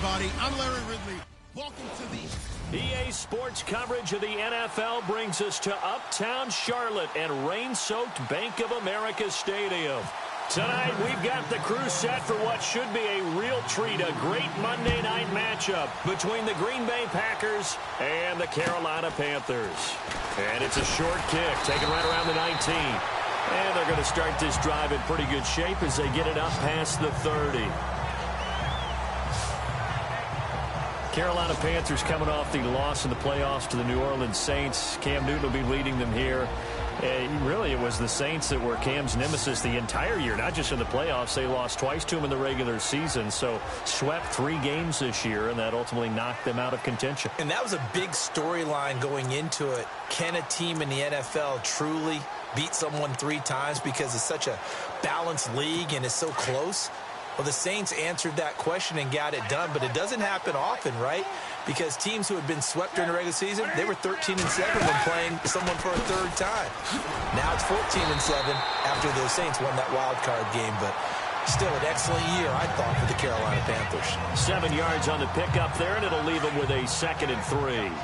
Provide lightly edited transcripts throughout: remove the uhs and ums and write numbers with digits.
everybody. I'm Larry Ridley. Welcome to the EA Sports coverage of the NFL brings us to Uptown Charlotte and rain-soaked Bank of America Stadium. Tonight, we've got the crew set for what should be a real treat, a great Monday night matchup between the Green Bay Packers and the Carolina Panthers. And it's a short kick, taken right around the 19. And they're going to start this drive in pretty good shape as they get it up past the 30. Carolina Panthers coming off the loss in the playoffs to the New Orleans Saints. Cam Newton will be leading them here. Really, it was the Saints that were Cam's nemesis the entire year, not just in the playoffs. They lost twice to him in the regular season, so swept 3 games this year, and that ultimately knocked them out of contention. And that was a big storyline going into it. Can a team in the NFL truly beat someone 3 times because it's such a balanced league and it's so close? Well, the Saints answered that question and got it done, but it doesn't happen often, right? Because teams who had been swept during the regular season, they were 13-7 when playing someone for a 3rd time. Now it's 14-7 after the Saints won that wild card game, but still an excellent year, I thought, for the Carolina Panthers. 7 yards on the pickup there, and it'll leave them with a 2nd and 3.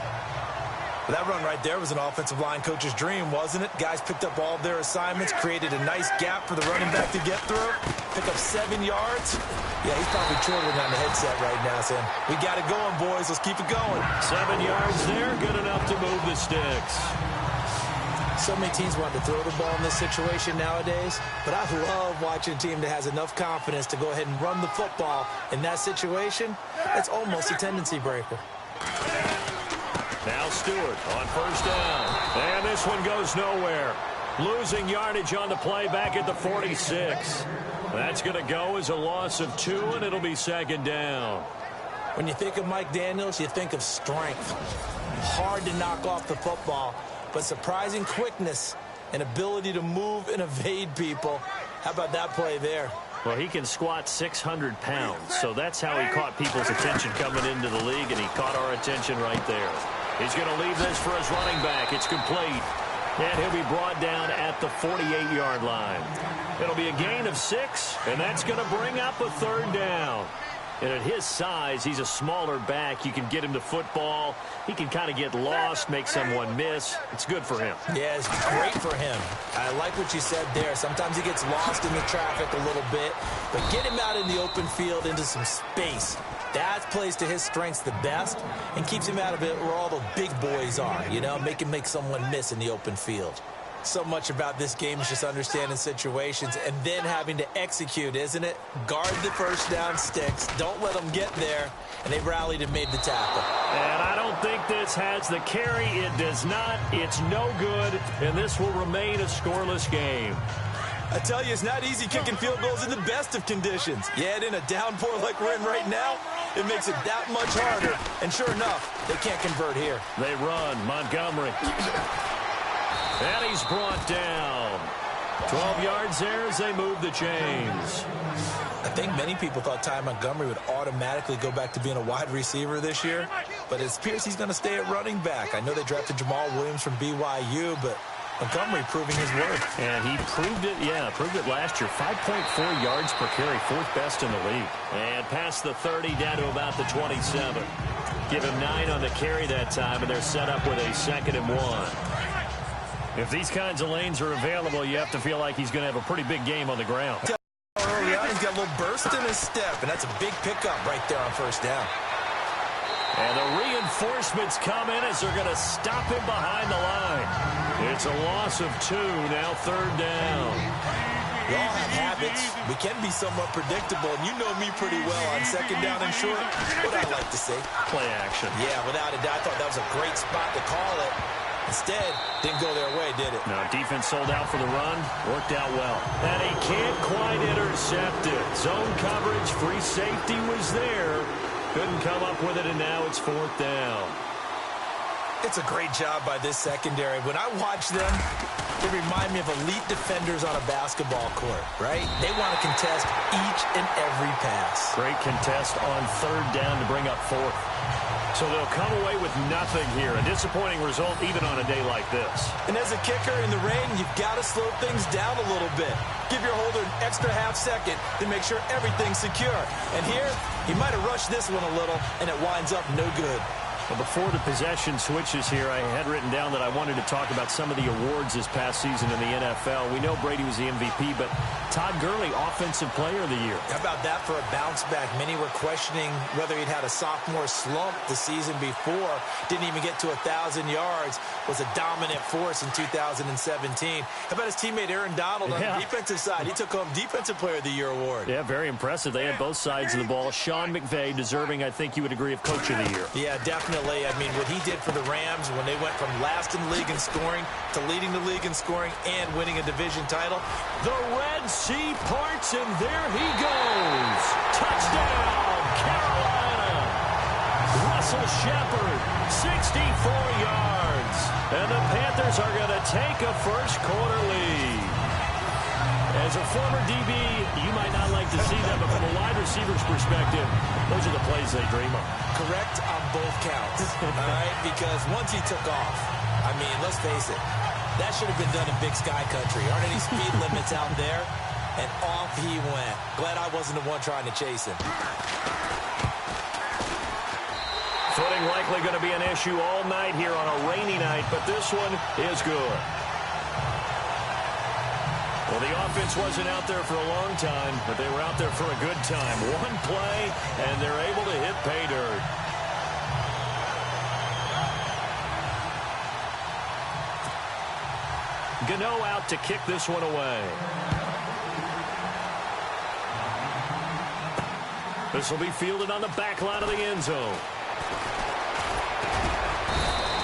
Well, that run right there was an offensive line coach's dream, wasn't it? Guys picked up all of their assignments, created a nice gap for the running back to get through, pick up 7 yards. Yeah, he's probably chortling on the headset right now saying, we got it going, boys. Let's keep it going. 7 yards there, good enough to move the sticks. So many teams want to throw the ball in this situation nowadays, but I love watching a team that has enough confidence to go ahead and run the football in that situation. It's almost a tendency breaker. Now Stewart on 1st down. And this one goes nowhere. Losing yardage on the play back at the 46. That's going to go as a loss of 2, and it'll be 2nd down. When you think of Mike Daniels, you think of strength. Hard to knock off the football, but surprising quickness and ability to move and evade people. How about that play there? Well, he can squat 600 pounds, so that's how he caught people's attention coming into the league, and he caught our attention right there. He's going to leave this for his running back. It's complete. And he'll be brought down at the 48-yard line. It'll be a gain of 6, and that's going to bring up a 3rd down. And at his size, he's a smaller back. You can get him to football. He can kind of get lost, make someone miss. It's good for him. Yeah, it's great for him. I like what you said there. Sometimes he gets lost in the traffic a little bit, but get him out in the open field into some space. That plays to his strengths the best and keeps him out of it where all the big boys are, you know, make someone miss in the open field. So much about this game is just understanding situations and then having to execute, isn't it? Guard the 1st down sticks. Don't let them get there. And they rallied and made the tackle. And I don't think this has the carry. It does not. It's no good. And this will remain a scoreless game. I tell you, it's not easy kicking field goals in the best of conditions. Yet in a downpour like we're in right now, it makes it that much harder. And sure enough, they can't convert here. They run. Montgomery. And he's brought down. 12 yards there as they move the chains. I think many people thought Ty Montgomery would automatically go back to being a wide receiver this year. But it appears he's going to stay at running back. I know they drafted Jamal Williams from BYU, but Montgomery proving his worth. And he proved it last year. 5.4 yards per carry, 4th best in the league. And past the 30 down to about the 27. Give him 9 on the carry that time, and they're set up with a 2nd and 1. If these kinds of lanes are available, you have to feel like he's going to have a pretty big game on the ground. Early on, he's got a little burst in his step, and that's a big pickup right there on 1st down. And the reinforcements come in as they're going to stop him behind the line. It's a loss of 2, now 3rd down. We all have habits. We can be somewhat predictable, and you know me pretty well on 2nd down and short. What I like to say. Play action. Yeah, without a doubt, I thought that was a great spot to call it. Instead, didn't go their way, did it? No, defense sold out for the run. Worked out well. And he can't quite intercept it. Zone coverage, free safety was there. Couldn't come up with it, and now it's 4th down. It's a great job by this secondary. When I watch them, they remind me of elite defenders on a basketball court, right? They want to contest each and every pass. Great contest on 3rd down to bring up 4th. So they'll come away with nothing here. A disappointing result even on a day like this. And as a kicker in the rain, you've got to slow things down a little bit. Give your holder an extra half second to make sure everything's secure. And here, he might have rushed this one a little, and it winds up no good. Well, before the possession switches here, I had written down that I wanted to talk about some of the awards this past season in the NFL. We know Brady was the MVP, but Todd Gurley, Offensive Player of the Year. How about that for a bounce back? Many were questioning whether he'd had a sophomore slump the season before. Didn't even get to 1,000 yards. Was a dominant force in 2017. How about his teammate Aaron Donald on the defensive side? He took home Defensive Player of the Year award. Yeah, very impressive. They had both sides of the ball. Sean McVay deserving, I think you would agree, of Coach of the Year. Yeah, definitely. I mean, what he did for the Rams when they went from last in the league in scoring to leading the league in scoring and winning a division title. The Red Sea parts, and there he goes. Touchdown, Carolina. Russell Shepard, 64 yards. And the Panthers are going to take a first-quarter lead. As a former DB, you might not like to see that, but from a wide receiver's perspective, those are the plays they dream of. Correct on both counts, all right? Because once he took off, I mean, let's face it, that should have been done in Big Sky Country. Aren't any speed limits out there? And off he went. Glad I wasn't the one trying to chase him. Footing likely going to be an issue all night here on a rainy night, but this one is good. Well, the offense wasn't out there for a long time, but they were out there for a good time. One play, and they're able to hit pay dirt. Gano out to kick this one away. This will be fielded on the back line of the end zone.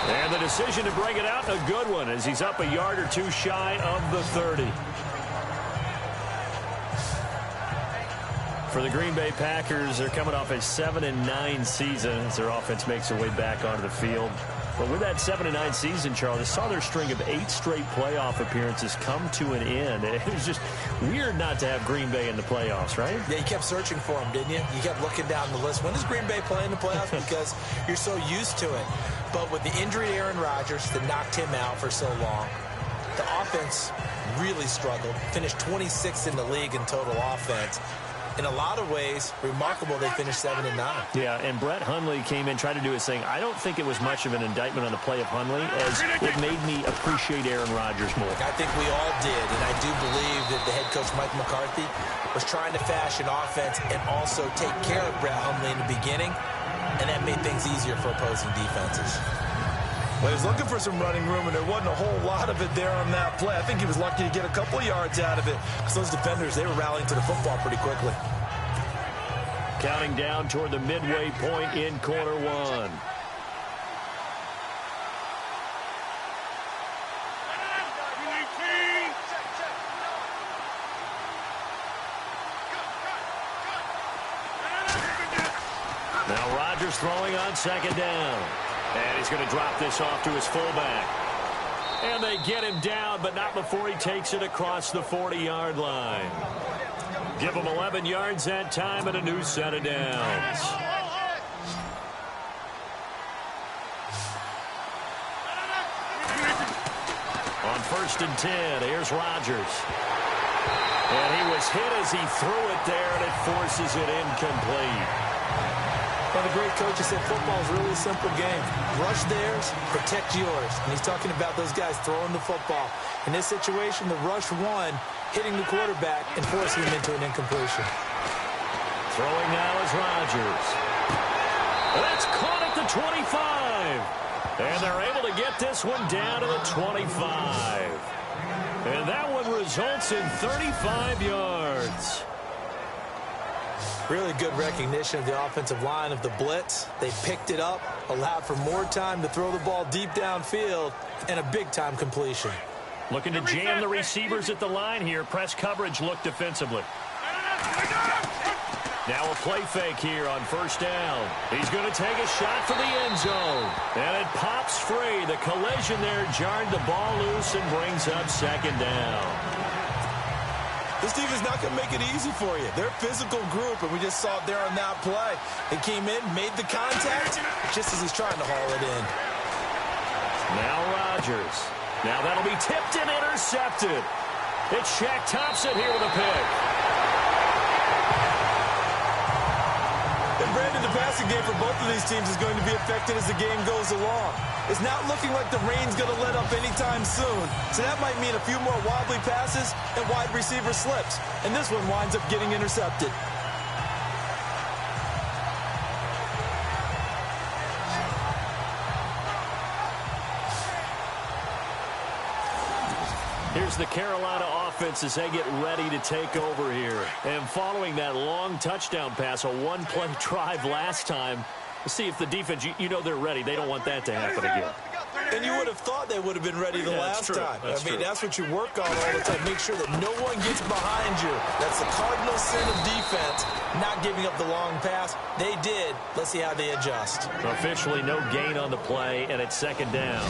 And the decision to bring it out, a good one, as he's up a yard or two shy of the 30. For the Green Bay Packers, they're coming off a 7-9 season as their offense makes their way back onto the field. But with that 7-9 season, Charles, they saw their string of 8 straight playoff appearances come to an end. It was just weird not to have Green Bay in the playoffs, right? Yeah, you kept searching for them, didn't you? You kept looking down the list. When does Green Bay play in the playoffs? Because you're so used to it. But with the injury to Aaron Rodgers that knocked him out for so long, the offense really struggled. Finished 26th in the league in total offense. In a lot of ways, remarkable they finished 7-9. Yeah, and Brett Hundley came in, tried to do his thing. I don't think it was much of an indictment on the play of Hundley, as it made me appreciate Aaron Rodgers more. I think we all did, and I do believe that the head coach, Mike McCarthy, was trying to fashion offense and also take care of Brett Hundley in the beginning, and that made things easier for opposing defenses. Well, he was looking for some running room, and there wasn't a whole lot of it there on that play. I think he was lucky to get a couple of yards out of it, because those defenders, they were rallying to the football pretty quickly. Counting down toward the midway point in quarter one. Now Rodgers throwing on second down. And he's going to drop this off to his fullback. And they get him down, but not before he takes it across the 40-yard line. Give him 11 yards that time and a new set of downs. On 1st and 10, here's Rodgers. And he was hit as he threw it there, and it forces it incomplete. Well, the great coach has said football is really a simple game. Rush theirs, protect yours. And he's talking about those guys throwing the football. In this situation, the rush won, hitting the quarterback and forcing him into an incompletion. Throwing now is Rodgers. That's caught at the 25. And they're able to get this one down to the 25. And that one results in 35 yards. Really good recognition of the offensive line of the blitz. They picked it up, allowed for more time to throw the ball deep downfield, and a big-time completion. Looking to jam the receivers at the line here. Press coverage look defensively. Now a play fake here on 1st down. He's going to take a shot for the end zone. And it pops free. The collision there jarred the ball loose and brings up 2nd down. This team is not going to make it easy for you. They're a physical group, and we just saw it there on that play. They came in, made the contact, just as he's trying to haul it in. Now Rodgers. Now that'll be tipped and intercepted. It's Shaq Thompson here with a pick. And Brandon, the passing game for both of these teams is going to be affected as the game goes along. It's not looking like the rain's going to let up anytime soon. So that might mean a few more wobbly passes and wide receiver slips. And this one winds up getting intercepted. Here's the Carolina offense as they get ready to take over here. And following that long touchdown pass, a one-play drive last time, let's see if the defense, you know they're ready. They don't want that to happen again. And you would have thought they would have been ready the last time. That's what you work on all the time. Make sure that no one gets behind you. That's the cardinal sin of defense, not giving up the long pass. They did. Let's see how they adjust. Officially no gain on the play, and it's second down.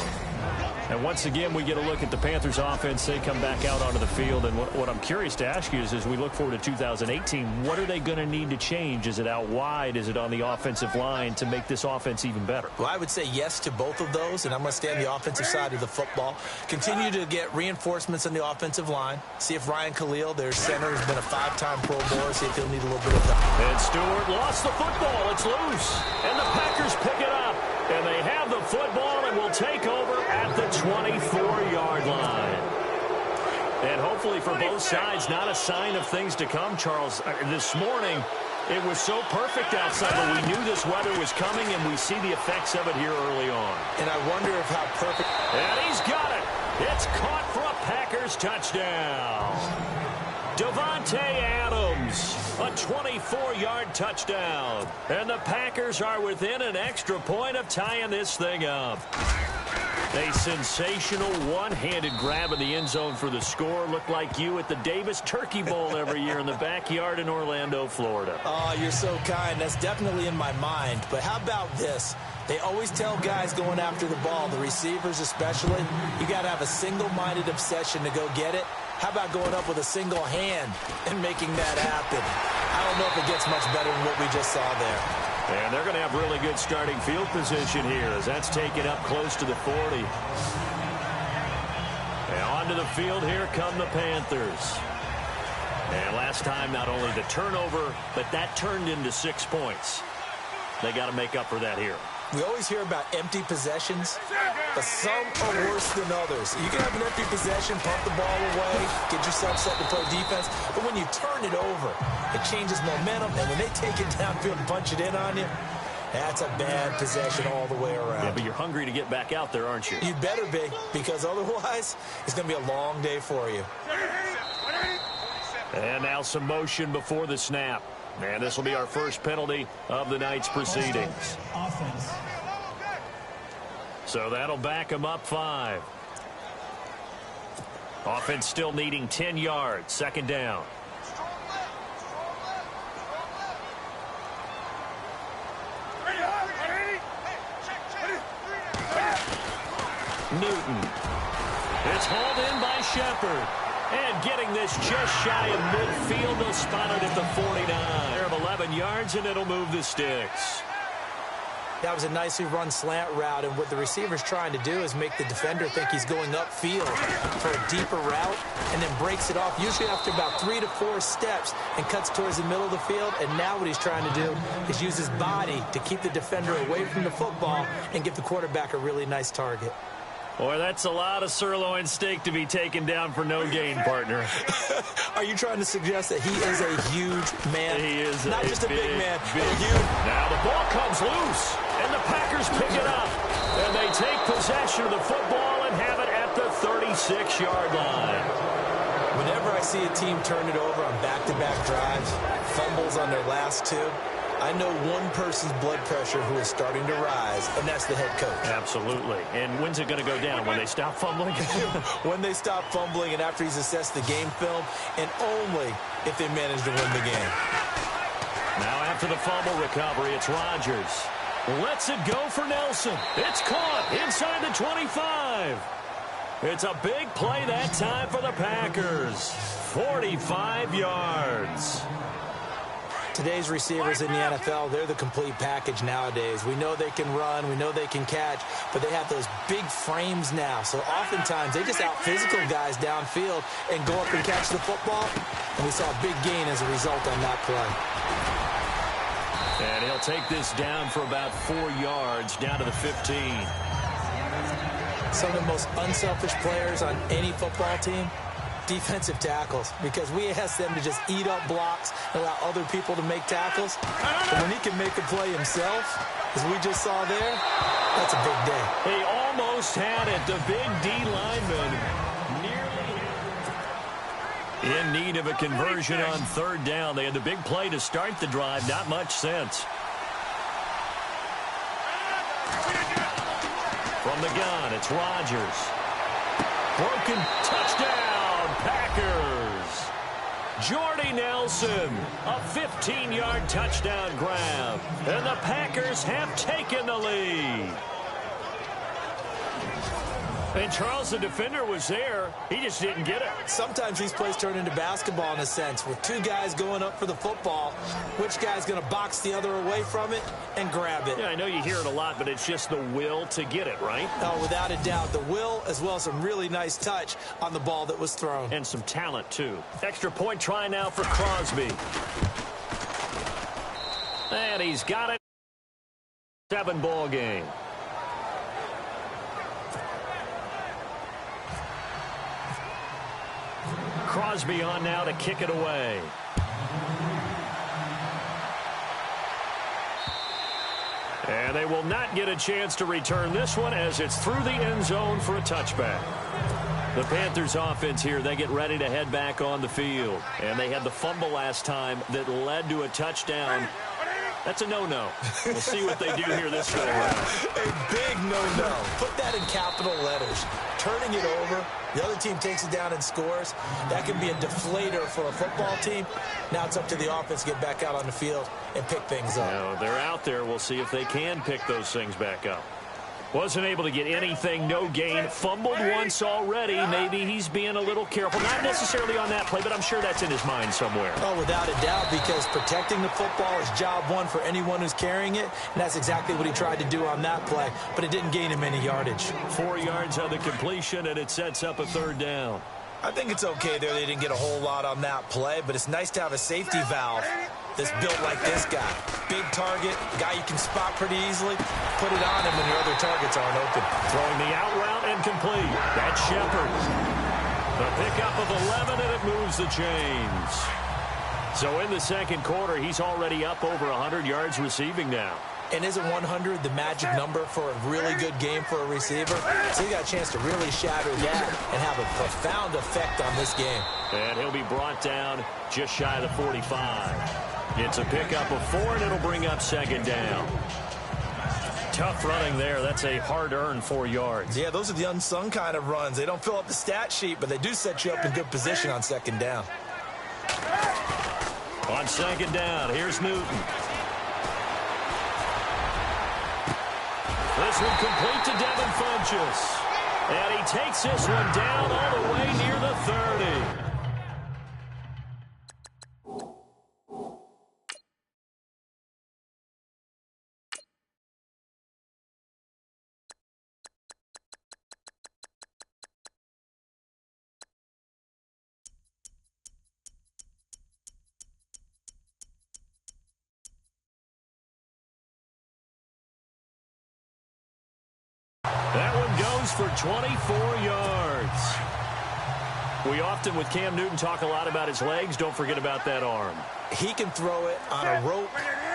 And once again, we get a look at the Panthers offense. They come back out onto the field. And what I'm curious to ask you is, as we look forward to 2018, what are they going to need to change? Is it out wide? Is it on the offensive line to make this offense even better? Well, I would say yes to both of those, and I'm going to stay on the offensive side of the football. Continue to get reinforcements on the offensive line. See if Ryan Khalil, their center, has been a 5-time Pro Bowler. See if he'll need a little bit of time. And Stewart lost the football. It's loose. And the Packers pick it up. And they have the football and will take over at the 24-yard line. And hopefully for both sides, not a sign of things to come, Charles. This morning, it was so perfect outside, but we knew this weather was coming, and we see the effects of it here early on. And I wonder if how perfect... And he's got it. It's caught for a Packers touchdown. Devontae Adams, a 24-yard touchdown. And the Packers are within an extra point of tying this thing up. A sensational one-handed grab in the end zone for the score. Looked like you at the Davis Turkey Bowl every year in the backyard in Orlando, Florida. Oh, you're so kind. That's definitely in my mind. But how about this? They always tell guys going after the ball, the receivers especially, you got to have a single-minded obsession to go get it. How about going up with a single hand and making that happen? I don't know if it gets much better than what we just saw there. And they're going to have really good starting field position here as that's taken up close to the 40. And onto the field here come the Panthers. And last time, not only the turnover, but that turned into 6 points. They got to make up for that here. We always hear about empty possessions, but some are worse than others. You can have an empty possession, pump the ball away, get yourself set to play defense, but when you turn it over, it changes momentum, and when they take it downfield and punch it in on you, that's a bad possession all the way around. Yeah, but you're hungry to get back out there, aren't you? You better be, because otherwise, it's going to be a long day for you. And now some motion before the snap. And this will be our first penalty of the night's proceedings. Offense. So that'll back them up 5. Offense still needing 10 yards. Second down. Newton. It's hauled in by Shepard. And getting this just shy of midfield, they'll spot it at the 49. They're of 11 yards, and it'll move the sticks. That was a nicely run slant route, and what the receiver's trying to do is make the defender think he's going upfield for a deeper route, and then breaks it off, usually after about 3 to 4 steps, and cuts towards the middle of the field. And now what he's trying to do is use his body to keep the defender away from the football and give the quarterback a really nice target. Boy, that's a lot of sirloin steak to be taken down for no gain, partner. Are you trying to suggest that he is a huge man? He is not just a big man. Huge. Now the ball comes loose, and the Packers pick it up. And they take possession of the football and have it at the 36-yard line. Whenever I see a team turn it over on back-to-back drives, fumbles on their last 2, I know one person's blood pressure who is starting to rise, and that's the head coach. Absolutely. And when's it going to go down? When they stop fumbling? When they stop fumbling and after he's assessed the game film, and only if they manage to win the game. Now after the fumble recovery, it's Rodgers. Lets it go for Nelson. It's caught inside the 25. It's a big play that time for the Packers. 45 yards. Today's receivers in the NFL, they're the complete package nowadays. We know they can run, we know they can catch, but they have those big frames now. So oftentimes they just out-physical guys downfield and go up and catch the football. And we saw a big gain as a result on that play. And he'll take this down for about 4 yards, down to the 15. Some of the most unselfish players on any football team, defensive tackles, because we ask them to just eat up blocks and allow other people to make tackles. But when he can make a play himself, as we just saw there, that's a big day. He almost had it. The big D lineman nearly in need of a conversion on third down. They had the big play to start the drive. Not much sense. From the gun, it's Rodgers. Broken touchdown, Packers. Jordy Nelson, a 15-yard touchdown grab. And the Packers have taken the lead. And Charles, the defender, was there. He just didn't get it. Sometimes these plays turn into basketball in a sense, with two guys going up for the football. Which guy's going to box the other away from it and grab it? Yeah, I know you hear it a lot, but it's just the will to get it, right? Oh, without a doubt. The will, as well as some really nice touch on the ball that was thrown. And some talent, too. Extra point try now for Crosby. And he's got it. 7-ball game. Crosby on now to kick it away. And they will not get a chance to return this one as it's through the end zone for a touchback. The Panthers offense here, they get ready to head back on the field. And they had the fumble last time that led to a touchdown. That's a no-no. We'll see what they do here this go around. A big no-no. Put that in capital letters. Turning it over, the other team takes it down and scores. That can be a deflator for a football team. Now it's up to the offense to get back out on the field and pick things up. Now, they're out there. We'll see if they can pick those things back up. Wasn't able to get anything, no gain. Fumbled once already. Maybe he's being a little careful. Not necessarily on that play, but I'm sure that's in his mind somewhere. Oh, without a doubt, because protecting the football is job one for anyone who's carrying it, and that's exactly what he tried to do on that play, but it didn't gain him any yardage. 4 yards on the completion, and it sets up a third down. I think it's okay there. They didn't get a whole lot on that play, but it's nice to have a safety valve that's built like this guy. Big target, guy you can spot pretty easily. Put it on him when your other targets aren't open. Throwing the out route and complete. That's Shepard. The pickup of 11, and it moves the chains. So in the second quarter, he's already up over 100 yards receiving now. And isn't 100 the magic number for a really good game for a receiver? So you got a chance to really shatter that and have a profound effect on this game. And he'll be brought down just shy of the 45. It's a pickup of 4, and it'll bring up second down. Tough running there. That's a hard-earned 4 yards. Yeah, those are the unsung kind of runs. They don't fill up the stat sheet, but they do set you up in good position on second down. On second down, here's Newton. This one complete to Devin Funchess. And he takes this one down all the way near the 30. That one goes for 24 yards. We often, with Cam Newton, talk a lot about his legs. Don't forget about that arm. He can throw it on a rope.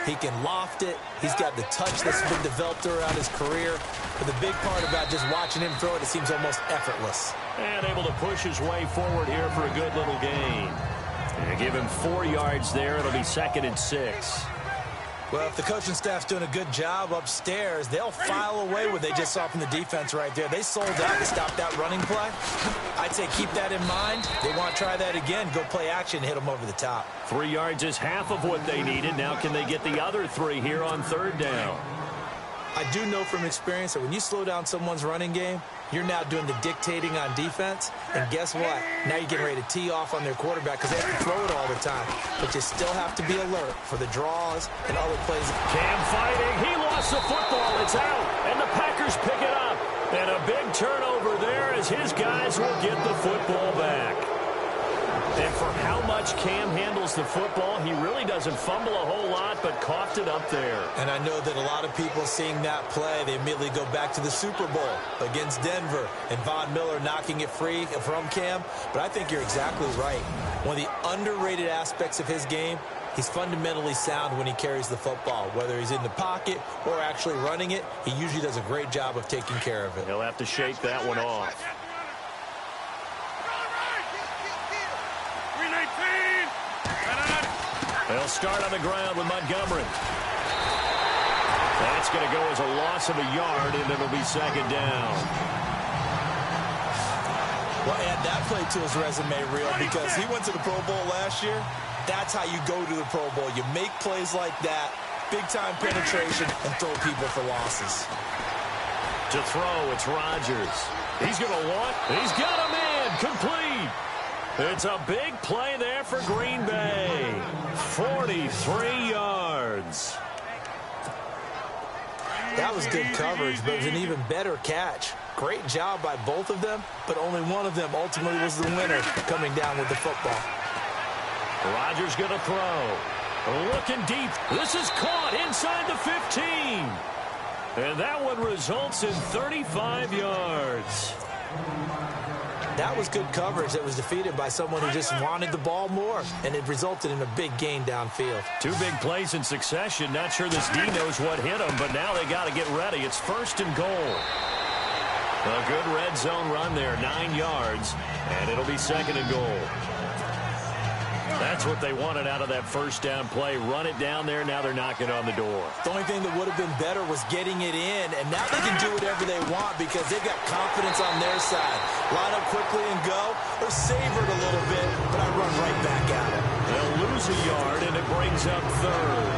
He can loft it. He's got the touch that's been developed throughout his career. But the big part about just watching him throw it, it seems almost effortless. And able to push his way forward here for a good little gain. And give him 4 yards there. It'll be 2nd and 6. Well, if the coaching staff's doing a good job upstairs, they'll file away what they just saw from the defense right there. They sold out to stop that running play. I'd say keep that in mind. They want to try that again. Go play action, hit them over the top. 3 yards is half of what they needed. Now can they get the other 3 here on third down? I do know from experience that when you slow down someone's running game, You're now doing the dictating on defense, and guess what? Now you're getting ready to tee off on their quarterback because they have to throw it all the time. But you still have to be alert for the draws and other plays. Cam fighting. He lost the football. It's out, and the Packers pick it up. And a big turnover there as his guys will get the football back. And for how much Cam handles the football, he really doesn't fumble a whole lot, but coughed it up there. And I know that a lot of people seeing that play, they immediately go back to the Super Bowl against Denver and Von Miller knocking it free from Cam. But I think you're exactly right. One of the underrated aspects of his game, he's fundamentally sound when he carries the football. Whether he's in the pocket or actually running it, he usually does a great job of taking care of it. He'll have to shake that one off. They'll start on the ground with Montgomery. That's going to go as a loss of a yard, and it'll be second down. Well, add that play to his resume, Real, because he went to the Pro Bowl last year. That's how you go to the Pro Bowl. You make plays like that, big-time penetration, and throw people for losses. To throw, it's Rodgers. He's going to want. He's got a man. Complete. It's a big play there for Green Bay. 43 yards. That was good coverage, but it was an even better catch. Great job by both of them, but only one of them ultimately was the winner coming down with the football. Rodgers going to throw. Looking deep. This is caught inside the 15. And that one results in 35 yards. That was good coverage that was defeated by someone who just wanted the ball more, and it resulted in a big gain downfield. Two big plays in succession. Not sure this D knows what hit him, but now they got to get ready. It's first and goal. A good red zone run there, 9 yards, and it'll be second and goal. That's what they wanted out of that first down play. Run it down there. Now they're knocking on the door. The only thing that would have been better was getting it in, and now they can do whatever they want because they've got confidence on their side. Line up quickly and go, or savor it a little bit, but I run right back at it. They'll lose a yard, and it brings up third.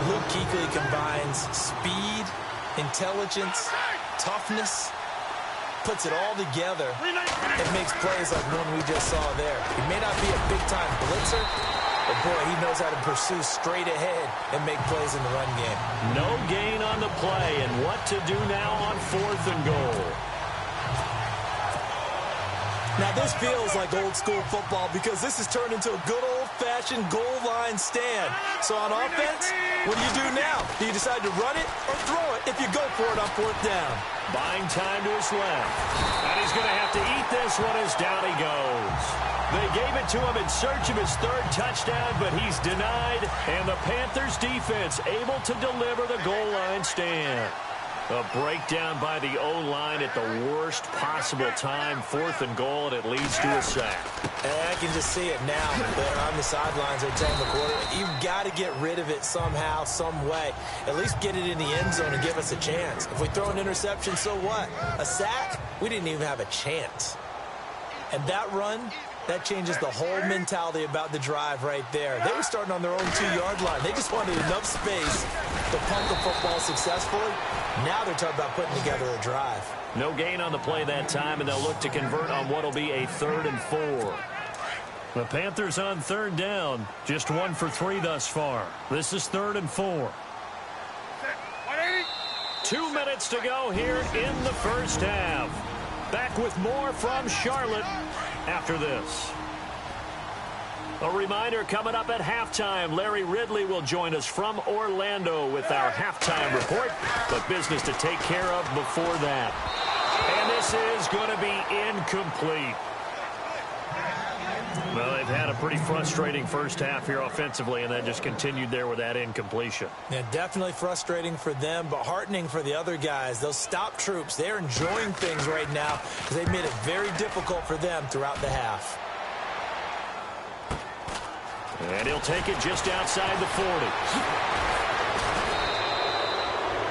Luke Kuechly combines speed, intelligence, toughness, puts it all together and makes plays like one we just saw there. He may not be a big-time blitzer, but, boy, he knows how to pursue straight ahead and make plays in the run game. No gain on the play, and what to do now on fourth and goal. Now, this feels like old-school football because this has turned into a good old-fashioned goal line stand. So on offense, what do you do now? Do you decide to run it or throw it if you go for it on fourth down? Buying time to his left. And he's going to have to eat this one as down he goes. They gave it to him in search of his third touchdown, but he's denied. And the Panthers defense able to deliver the goal line stand. A breakdown by the O-line at the worst possible time. Fourth and goal, and it leads to a sack. And I can just see it now. They're on the sidelines. They're telling the quarterback, you've got to get rid of it somehow, some way. At least get it in the end zone and give us a chance. If we throw an interception, so what? A sack? We didn't even have a chance. And that run, that changes the whole mentality about the drive right there. They were starting on their own 2-yard line. They just wanted enough space to pump the football successfully. Now they're talking about putting together a drive. No gain on the play that time, and they'll look to convert on what will be a 3rd and 4. The Panthers on third down, just 1 for 3 thus far. This is 3rd and 4. 2 minutes to go here in the first half. Back with more from Charlotte after this. A reminder coming up at halftime, Larry Ridley will join us from Orlando with our halftime report, but business to take care of before that. And this is going to be incomplete. Well, they've had a pretty frustrating first half here offensively, and that just continued there with that incompletion. Yeah, definitely frustrating for them, but heartening for the other guys. Those stop troops, they're enjoying things right now because they've made it very difficult for them throughout the half. And he'll take it just outside the 40.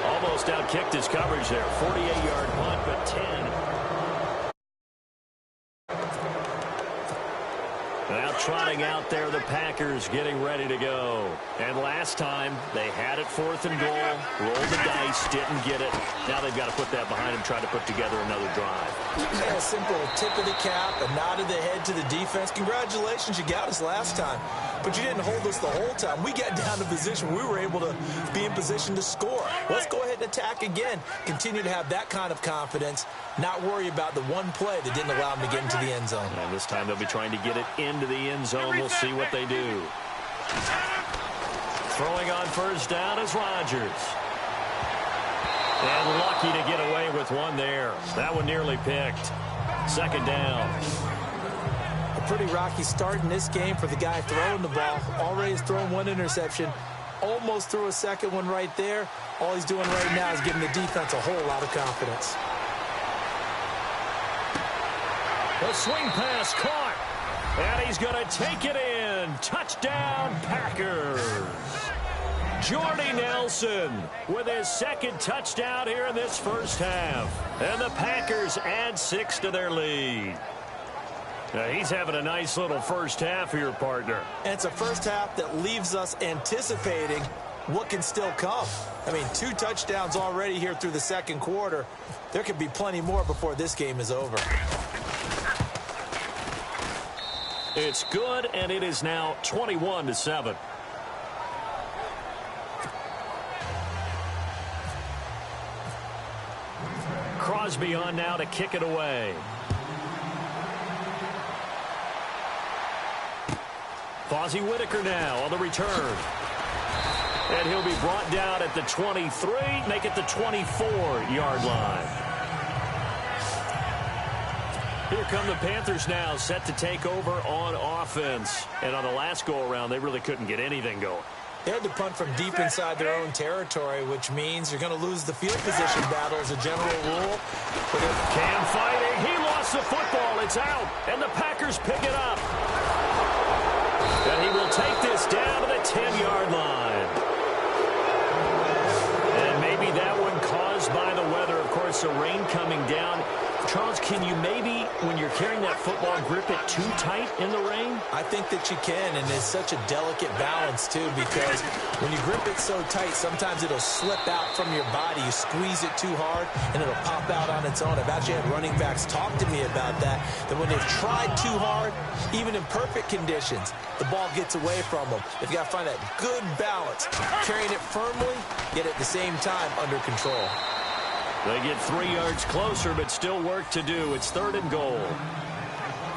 Almost outkicked his coverage there. 48-yard punt, but 10. Now trotting out there, the Packers getting ready to go. And last time, they had it 4th and goal, rolled the dice, didn't get it. Now they've got to put that behind them, try to put together another drive. Yeah, a simple tip of the cap, a nod of the head to the defense. Congratulations, you got us last time. But you didn't hold us the whole time. We got down to position. We were able to be in position to score. Let's go ahead and attack again. Continue to have that kind of confidence. Not worry about the one play that didn't allow them to get into the end zone. And this time they'll be trying to get it into the end zone. We'll see what they do. Throwing on first down is Rodgers. And lucky to get away with one there. That one nearly picked. 2nd down. A pretty rocky start in this game for the guy throwing the ball. Already has thrown one interception. Almost threw a second one right there. All he's doing right now is giving the defense a whole lot of confidence. The swing pass caught. And he's going to take it in. Touchdown, Packers. Jordy Nelson with his 2nd touchdown here in this first half. And the Packers add 6 to their lead. Now, he's having a nice little first half here, partner. And it's a first half that leaves us anticipating what can still come. I mean, 2 touchdowns already here through the 2nd quarter. There could be plenty more before this game is over. It's good, and it is now 21-7. Crosby on now to kick it away. Fozzie Whitaker now on the return. And he'll be brought down at the 23, make it the 24-yard line. Here come the Panthers now, set to take over on offense. And on the last go-around, they really couldn't get anything going. They had to punt from deep inside their own territory, which means you're going to lose the field position battle as a general rule. Cam fighting. He lost the football. It's out. And the Packers pick it up. And he will take this down to the 10-yard line. And maybe that one caused by the weather. Of course, the rain coming down. Charles, can you maybe, when you're carrying that football, grip it too tight in the rain? I think that you can, and it's such a delicate balance, too, because when you grip it so tight, sometimes it'll slip out from your body. You squeeze it too hard, and it'll pop out on its own. I've actually had running backs talk to me about that when they've tried too hard, even in perfect conditions, the ball gets away from them. They've got to find that good balance, carrying it firmly, yet at the same time under control. They get 3 yards closer, but still work to do. It's 3rd and goal.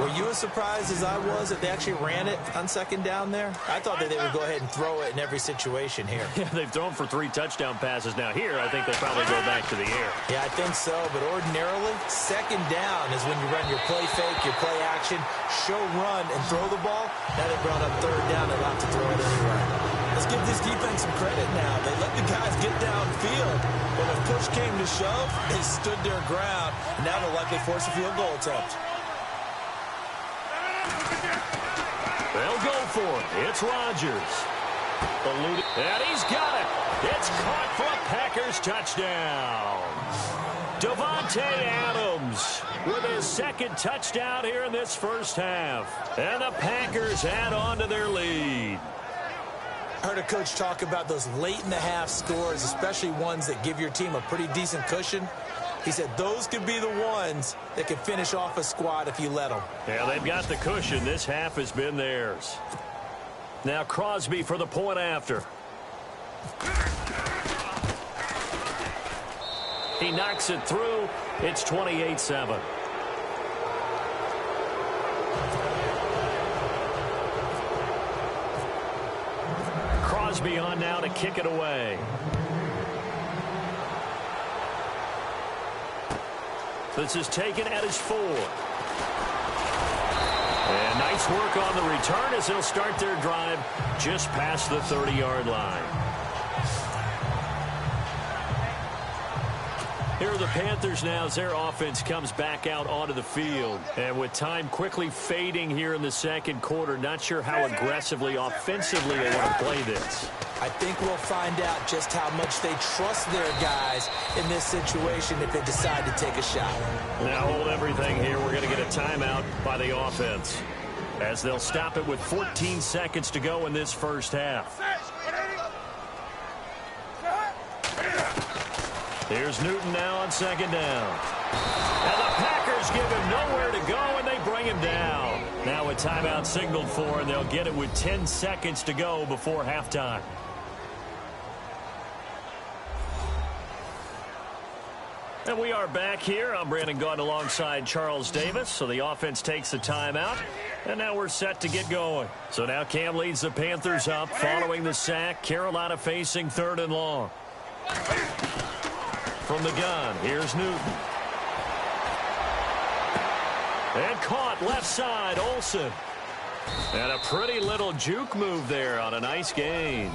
Were you as surprised as I was that they actually ran it on 2nd down there? I thought that they would go ahead and throw it in every situation here. Yeah, they've thrown for 3 touchdown passes. Now here, I think they'll probably go back to the air. Yeah, I think so, but ordinarily, 2nd down is when you run your play fake, your play action, show run, and throw the ball. Now they brought up 3rd down, they'll have to throw it anyway. Let's give this defense some credit now. They let the guys get downfield. But when push came to shove, they stood their ground. And now they'll likely force a field goal attempt. They'll go for it. It's Rodgers. And he's got it. It's caught for a Packers touchdown. Davante Adams with his 2nd touchdown here in this first half. And the Packers add on to their lead. I heard a coach talk about those late-in-the-half scores, especially ones that give your team a pretty decent cushion. He said those could be the ones that could finish off a squad if you let them. Yeah, they've got the cushion. This half has been theirs. Now Crosby for the point after. He knocks it through. It's 28-7. Crosby on now to kick it away. This is taken at his 4. And nice work on the return as they'll start their drive just past the 30-yard line. Here are the Panthers now as their offense comes back out onto the field. And with time quickly fading here in the 2nd quarter, not sure how aggressively, offensively they want to play this. I think we'll find out just how much they trust their guys in this situation if they decide to take a shot. Now hold everything here. We're going to get a timeout by the offense. as they'll stop it with 14 seconds to go in this first half. Here's Newton now on second down. And the Packers give him nowhere to go, and they bring him down. Now a timeout signaled for, and they'll get it with 10 seconds to go before halftime. And we are back here. I'm Brandon Gaudin alongside Charles Davis. So the offense takes the timeout, and now we're set to get going. So now Cam leads the Panthers up following the sack. Carolina facing 3rd and long. From the gun, here's Newton. And caught left side, Olsen. And a pretty little juke move there on a nice gain.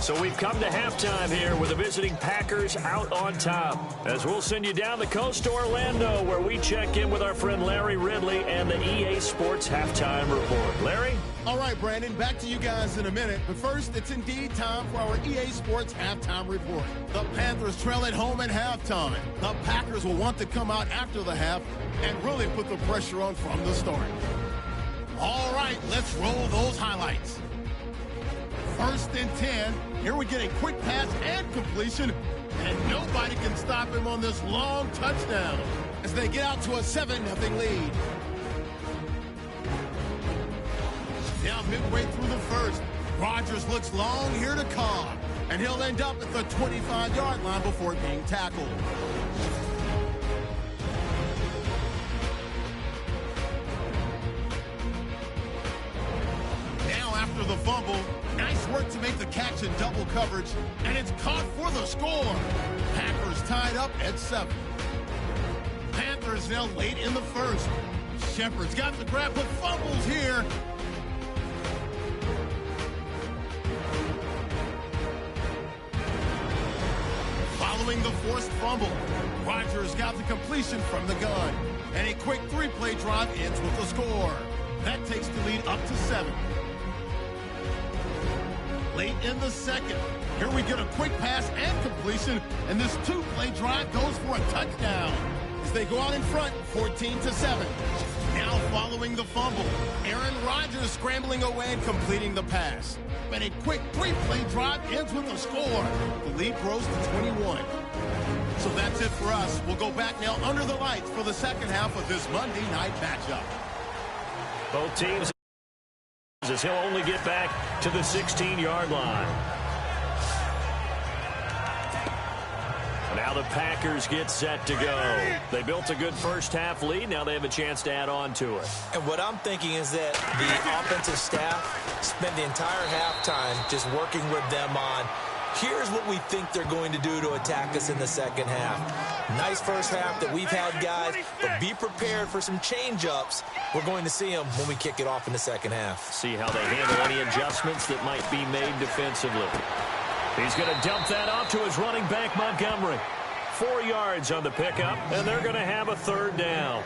So we've come to halftime here with the visiting Packers out on top. As we'll send you down the coast to Orlando, where we check in with our friend Larry Ridley and the EA Sports Halftime Report. Larry? All right, Brandon, back to you guys in a minute. But first, it's indeed time for our EA Sports Halftime Report. The Panthers trail at home at halftime. The Packers will want to come out after the half and really put the pressure on from the start. All right, let's roll those highlights. 1st and 10. Here we get a quick pass and completion, and nobody can stop him on this long touchdown as they get out to a 7-0 lead. Now midway through the first, Rodgers looks long here to Cobb, and he'll end up at the 25-yard line before being tackled. Now after the fumble, nice work to make the catch in double coverage, and it's caught for the score. Packers tied up at 7. Panthers now late in the first. Shepard's got the grab but fumbles here. Following the forced fumble, Rodgers got the completion from the gun, and a quick 3-play drive ends with a score. That takes the lead up to 7. Late in the second, here we get a quick pass and completion, and this 2-play drive goes for a touchdown as they go out in front, 14-7. Now following the fumble, Aaron Rodgers scrambling away and completing the pass. And a quick 3-play drive ends with a score. The lead grows to 21. So that's it for us. We'll go back now under the lights for the second half of this Monday night matchup. Both teams, as he'll only get back to the 16-yard line. Now the Packers get set to go. They built a good first-half lead. Now they have a chance to add on to it. And what I'm thinking is that the offensive staff spent the entire halftime just working with them on, here's what we think they're going to do to attack us in the second half. Nice first half that we've had, guys, but be prepared for some change-ups. We're going to see them when we kick it off in the second half. See how they handle any adjustments that might be made defensively. He's going to dump that off to his running back, Montgomery. 4 yards on the pickup, and they're going to have a 3rd down.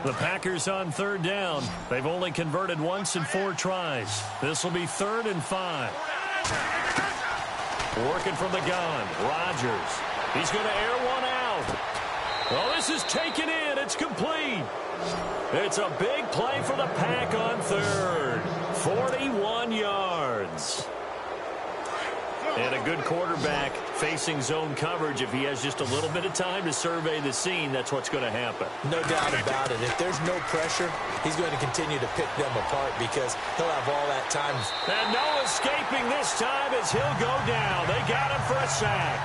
The Packers on 3rd down. They've only converted once in 4 tries. This will be 3rd and 5. Working from the gun, Rodgers. He's going to air one out. Oh, this is taken in. It's complete. It's a big play for the Pack on 3rd. 41 yards. And a good quarterback facing zone coverage. If he has just a little bit of time to survey the scene, that's what's going to happen. No doubt about it. If there's no pressure, he's going to continue to pick them apart because he'll have all that time. And no escaping this time as he'll go down. They got him for a sack.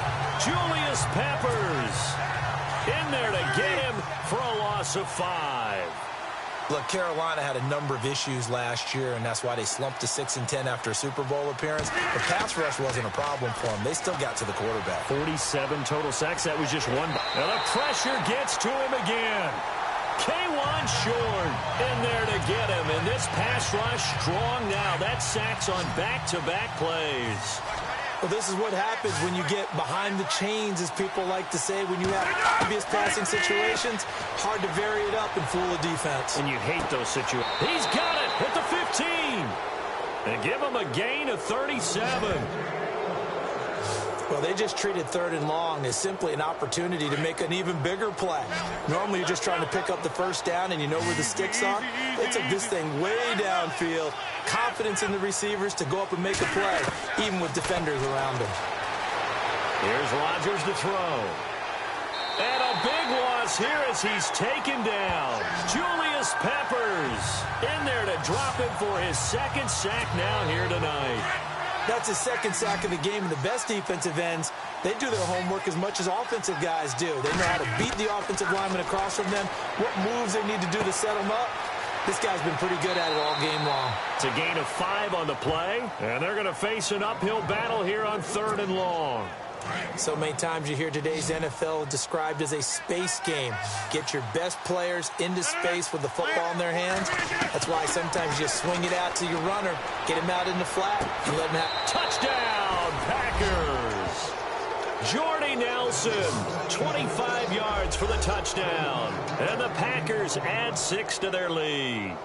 Julius Peppers in there to get him for a loss of 5. Look, Carolina had a number of issues last year, and that's why they slumped to 6-10 after a Super Bowl appearance. The pass rush wasn't a problem for them. They still got to the quarterback. 47 total sacks. That was just one. And the pressure gets to him again. K'Wan Short in there to get him. And this pass rush strong now. That sacks on back-to-back plays. Well, this is what happens when you get behind the chains, as people like to say, when you have obvious passing situations. Hard to vary it up and fool the defense. And you hate those situations. He's got it at the 15. And give him a gain of 37. Well, they just treated 3rd and long as simply an opportunity to make an even bigger play. Normally, you're just trying to pick up the first down and you know where the sticks are. They took this thing way downfield. Confidence in the receivers to go up and make a play, even with defenders around them. Here's Rodgers to throw. And a big loss here as he's taken down. Julius Peppers in there to drop him for his 2nd sack now here tonight. That's his 2nd sack of the game, and the best defensive ends, they do their homework as much as offensive guys do. They know how to beat the offensive lineman across from them, what moves they need to do to set them up. This guy's been pretty good at it all game long. It's a gain of 5 on the play, and they're going to face an uphill battle here on 3rd and long. So many times you hear today's NFL described as a space game. Get your best players into space with the football in their hands. That's why sometimes you swing it out to your runner, get him out in the flat, and let him have... Touchdown, Packers! Jordy Nelson, 25 yards for the touchdown. And the Packers add 6 to their lead.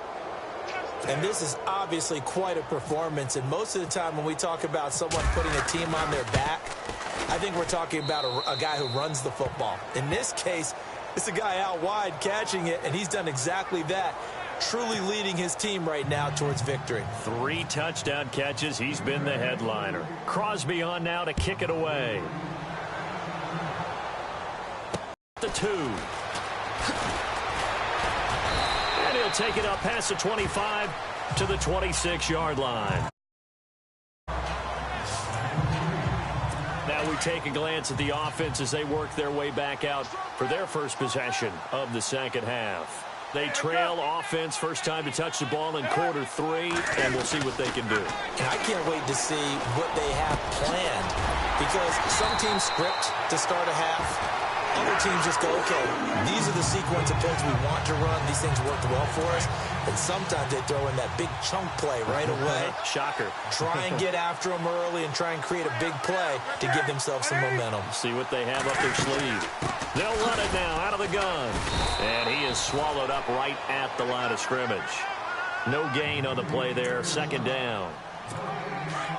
And this is obviously quite a performance. And most of the time when we talk about someone putting a team on their back, I think we're talking about a guy who runs the football. In this case, it's a guy out wide catching it, and he's done exactly that, truly leading his team right now towards victory. 3 touchdown catches. He's been the headliner. Crosby on now to kick it away. The 2. And he'll take it up past the 25 to the 26-yard line. Now we take a glance at the offense as they work their way back out for their first possession of the 2nd half. They trail offense, first time to touch the ball in quarter 3, and we'll see what they can do. And I can't wait to see what they have planned, because some teams script to start a half. Other teams just go, okay, these are the sequence of plays we want to run. These things worked well for us. And sometimes they throw in that big chunk play right away. Shocker. Try and get after them early and try and create a big play to give themselves some momentum. See what they have up their sleeve. They'll run it now out of the gun. And he is swallowed up right at the line of scrimmage. No gain on the play there. 2nd down.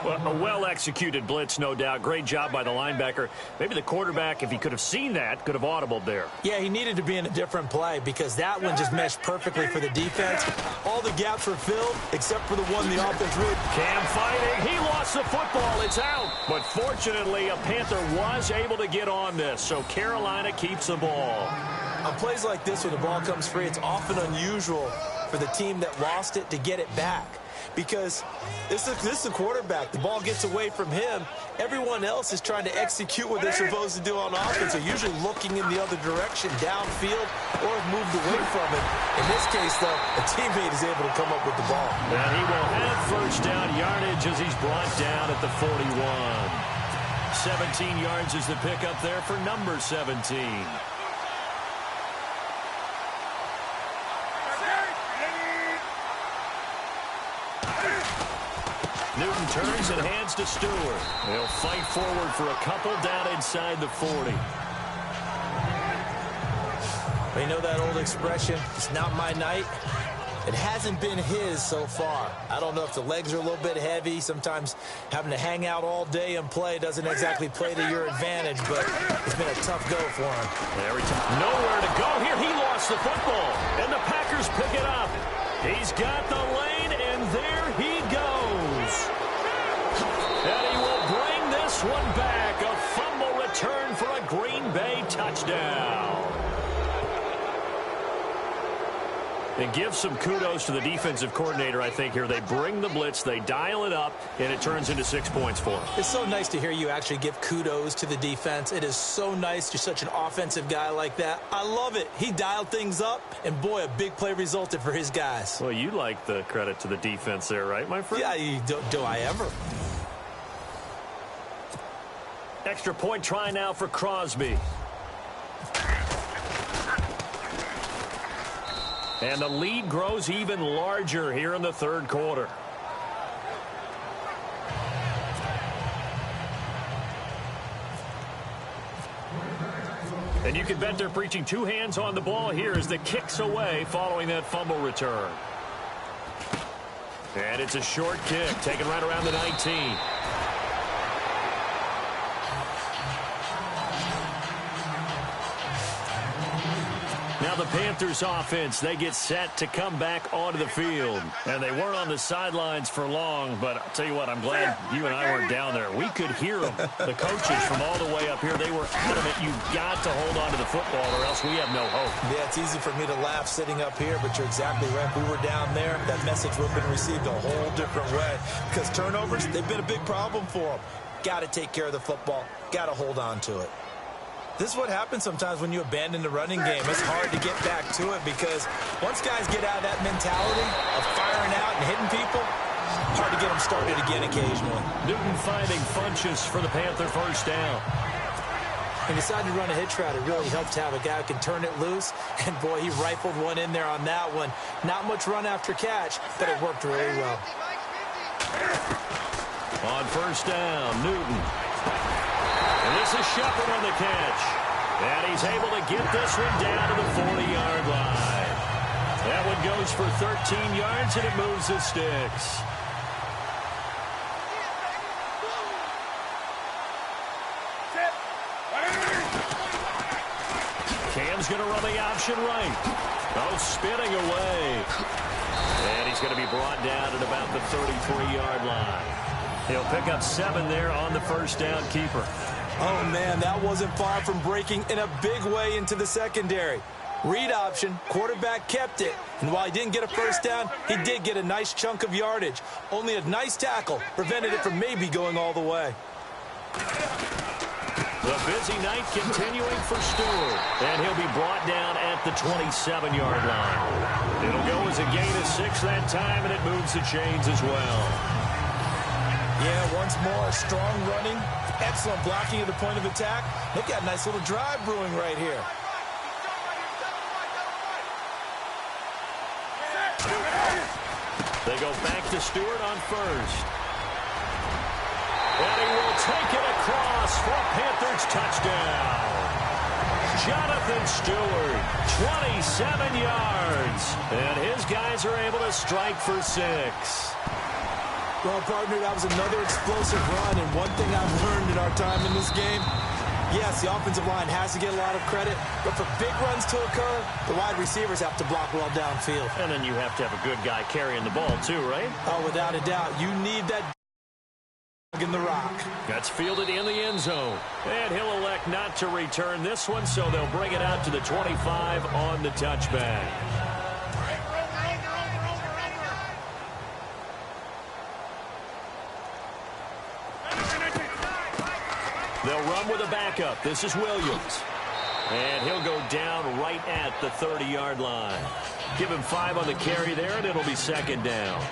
Well, a well-executed blitz, no doubt. Great job by the linebacker. Maybe the quarterback, if he could have seen that, could have audibled there. Yeah, he needed to be in a different play because that one just meshed perfectly for the defense. All the gaps were filled except for the one the offense really... Cam fighting. He lost the football. It's out. But fortunately, a Panther was able to get on this, so Carolina keeps the ball. On plays like this, when the ball comes free, it's often unusual for the team that lost it to get it back. Because this is the quarterback. The ball gets away from him. Everyone else is trying to execute what they're supposed to do on offense. They're usually looking in the other direction, downfield, or have moved away from it. In this case, though, a teammate is able to come up with the ball. And he will have first down yardage as he's brought down at the 41. 17 yards is the pickup there for number 17. Newton turns and hands to Stewart. They'll fight forward for a couple down inside the 40. You know that old expression, it's not my night? It hasn't been his so far. I don't know if the legs are a little bit heavy. Sometimes having to hang out all day and play doesn't exactly play to your advantage, but it's been a tough go for him. Nowhere to go here. He lost the football, and the Packers pick it up. He's got the lane, and there he goes. And he will bring this one back. A fumble return for a Green Bay touchdown. And give some kudos to the defensive coordinator, I think, here. They bring the blitz, they dial it up, and it turns into 6 points for them. It's so nice to hear you actually give kudos to the defense. It is so nice. You're such an offensive guy like that. I love it. He dialed things up, and boy, a big play resulted for his guys. Well, you like the credit to the defense there, right, my friend? Yeah, do I ever? Extra point try now for Crosby. And the lead grows even larger here in the third quarter. And you can bet they're preaching two hands on the ball here as the kick's away following that fumble return. And it's a short kick taken right around the 19. Now the Panthers offense, they get set to come back onto the field. And they weren't on the sidelines for long, but I'll tell you what, I'm glad you and I weren't down there. We could hear them. The coaches from all the way up here, they were adamant, you've got to hold on to the football or else we have no hope. Yeah, it's easy for me to laugh sitting up here, but you're exactly right. If we were down there, that message would have been received a whole different way. Because turnovers, they've been a big problem for them. Got to take care of the football. Got to hold on to it. This is what happens sometimes when you abandon the running game. It's hard to get back to it because once guys get out of that mentality of firing out and hitting people, hard to get them started again occasionally. Newton finding Funchess for the Panther first down. He decided to run a hitch route. It really helped to have a guy who can turn it loose. And, boy, he rifled one in there on that one. Not much run after catch, but it worked really well. On first down, Newton. And this is Shepard on the catch. And he's able to get this one down to the 40-yard line. That one goes for 13 yards, and it moves the sticks. Cam's going to run the option right. Oh, spinning away. And he's going to be brought down at about the 33-yard line. He'll pick up 7 there on the first down keeper. Oh, man, that wasn't far from breaking in a big way into the secondary. Read option, quarterback kept it. And while he didn't get a first down, he did get a nice chunk of yardage. Only a nice tackle prevented it from maybe going all the way. The busy night continuing for Stewart. And he'll be brought down at the 27-yard line. It'll go as a gain of 6 that time, and it moves the chains as well. Yeah, once more, strong running, excellent blocking at the point of attack. They've got a nice little drive brewing right here. They go back to Stewart on first. And he will take it across for a Panthers touchdown. Jonathan Stewart, 27 yards. And his guys are able to strike for 6. Well, partner, that was another explosive run, and one thing I've learned in our time in this game, yes, the offensive line has to get a lot of credit, but for big runs to occur, the wide receivers have to block well downfield. And then you have to have a good guy carrying the ball, too, right? Oh, without a doubt. You need that in the rock. That's fielded in the end zone. And he'll elect not to return this one, so they'll bring it out to the 25 on the touchback. They'll run with a backup. This is Williams. And he'll go down right at the 30-yard line. Give him 5 on the carry there, and it'll be second down.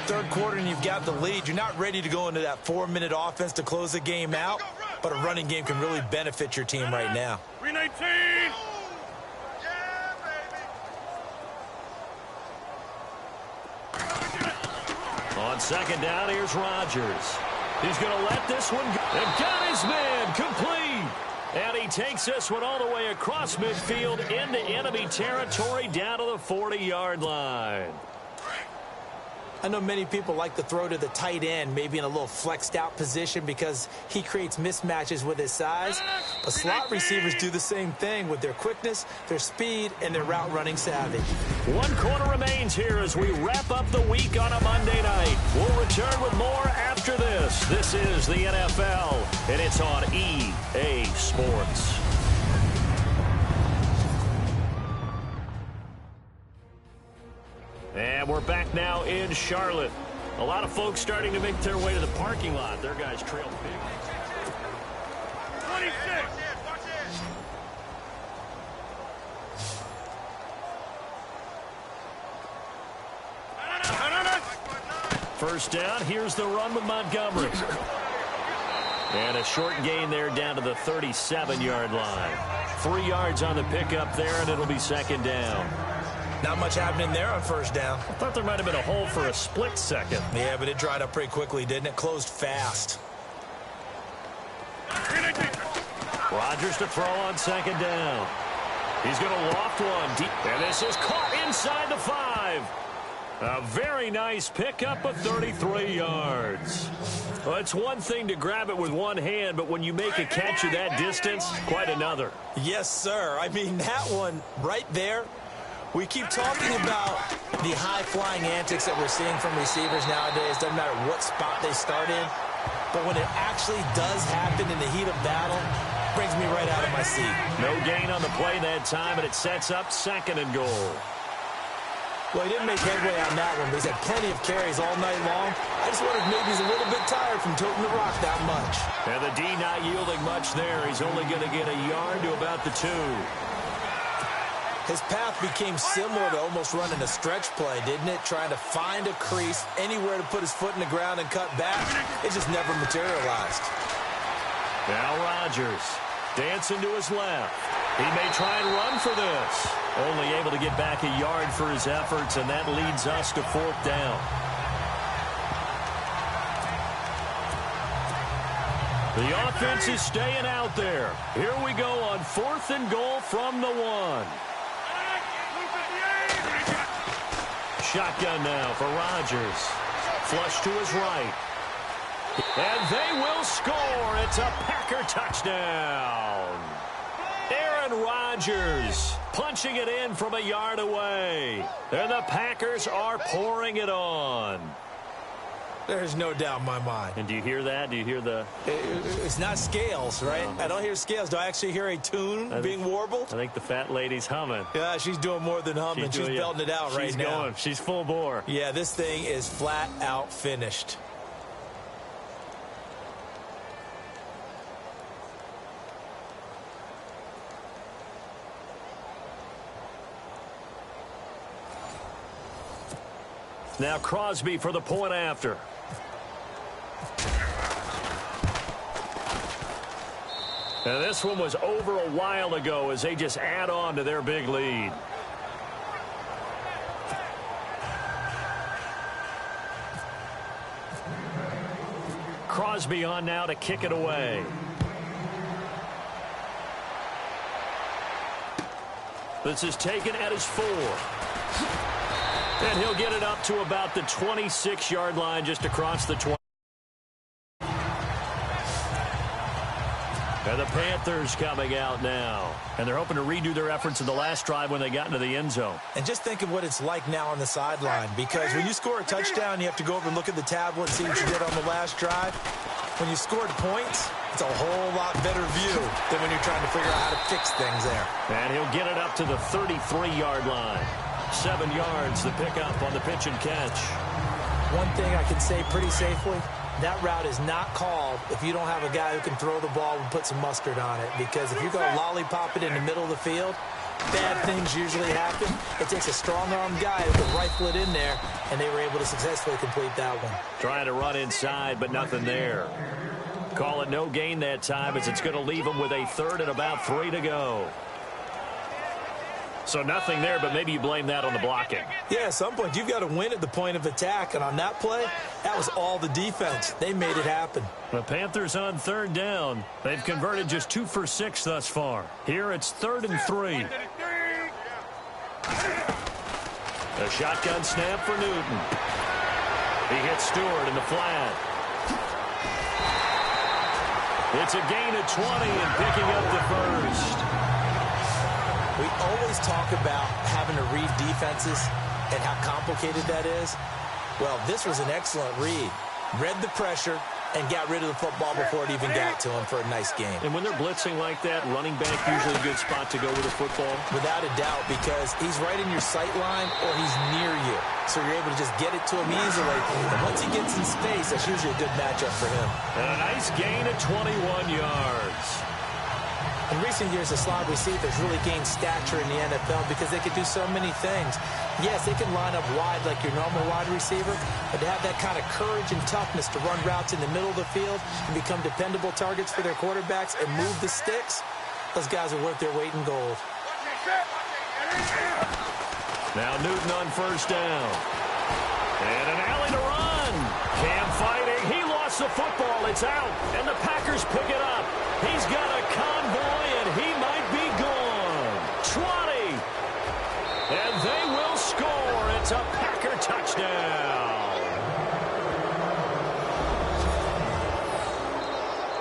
Third quarter, and you've got the lead. You're not ready to go into that 4-minute offense to close the game out, but a running game can really benefit your team right now. 319! On second down, here's Rodgers. He's going to let this one go. And got his man complete. And he takes this one all the way across midfield into enemy territory down to the 40-yard line. I know many people like to throw to the tight end, maybe in a little flexed out position because he creates mismatches with his size. But slot receivers do the same thing with their quickness, their speed, and their route running savvy. 1 quarter remains here as we wrap up the week on a Monday night. We'll return with more after this. This is the NFL, and it's on EA Sports. And we're back now in Charlotte. A lot of folks starting to make their way to the parking lot. Their guys trail big. 26! First down, here's the run with Montgomery. And a short gain there down to the 37-yard line. 3 yards on the pickup there, and it'll be second down. Not much happening there on first down. I thought there might have been a hole for a split second. Yeah, but it dried up pretty quickly, didn't it? Closed fast. Rodgers to throw on second down. He's going to loft one deep. And this is caught inside the 5. A very nice pickup of 33 yards. Well, it's one thing to grab it with one hand, but when you make a catch of that distance, quite another. Yes, sir. I mean, that one right there, we keep talking about the high-flying antics that we're seeing from receivers nowadays. Doesn't matter what spot they start in. But when it actually does happen in the heat of battle, it brings me right out of my seat. No gain on the play that time, and it sets up 2nd and goal. Well, he didn't make headway on that one, but he's had plenty of carries all night long. I just wonder if maybe he's a little bit tired from toting the rock that much. And the D not yielding much there. He's only going to get a yard to about the 2. His path became similar to almost running a stretch play, didn't it? Trying to find a crease, anywhere to put his foot in the ground and cut back. It just never materialized. Now Rodgers dancing to his left. He may try and run for this. Only able to get back a yard for his efforts, and that leads us to 4th down. The offense is staying out there. Here we go on 4th and goal from the 1. Shotgun now for Rodgers. Flush to his right. And they will score. It's a Packer touchdown. Aaron Rodgers punching it in from a yard away. And the Packers are pouring it on. There's no doubt in my mind. And do you hear that? Do you hear the... It's not scales, right? I don't hear scales. Do I actually hear a tune being warbled? I think the fat lady's humming. Yeah, she's doing more than humming. She's belting it out right now. She's going. She's full bore. Yeah, this thing is flat out finished. Now Crosby for the point after. And this one was over a while ago as they just add on to their big lead. Crosby on now to kick it away. This is taken at his 4. And he'll get it up to about the 26-yard line, just across the 20. And the Panthers coming out now. And they're hoping to redo their efforts in the last drive when they got into the end zone. And just think of what it's like now on the sideline. Because when you score a touchdown, you have to go over and look at the tablet and see what you did on the last drive. When you scored points, it's a whole lot better view than when you're trying to figure out how to fix things there. And he'll get it up to the 33-yard line. 7 yards, the pickup on the pitch and catch. One thing I can say pretty safely, that route is not called if you don't have a guy who can throw the ball and put some mustard on it. Because if you're going to lollipop it in the middle of the field, bad things usually happen. It takes a strong-armed guy who can rifle it in there, and they were able to successfully complete that one. Trying to run inside, but nothing there. Call it no gain that time as it's going to leave them with a 3rd and about 3 to go. So nothing there, but maybe you blame that on the blocking. Yeah, at some point, you've got to win at the point of attack. And on that play, that was all the defense. They made it happen. The Panthers on 3rd down. They've converted just 2 for 6 thus far. Here it's 3rd and 3. A shotgun snap for Newton. He hits Stewart in the flat. It's a gain of 20 and picking up the 1st. We always talk about having to read defenses and how complicated that is. Well, this was an excellent read. Read the pressure and got rid of the football before it even got to him for a nice game. And when they're blitzing like that, running back usually a good spot to go with the football? Without a doubt, because he's right in your sight line or he's near you. So you're able to just get it to him easily. And once he gets in space, that's usually a good matchup for him. And a nice gain of 21 yards. In recent years, the slot receivers really gained stature in the NFL because they could do so many things. Yes, they can line up wide like your normal wide receiver, but to have that kind of courage and toughness to run routes in the middle of the field and become dependable targets for their quarterbacks and move the sticks, those guys are worth their weight in gold. Now Newton on 1st down. And an alley to run. Cam fighting. He lost the football. It's out. And the Packers pick it up. He's got a convoy, and he might be gone. 20. And they will score. It's a Packer touchdown.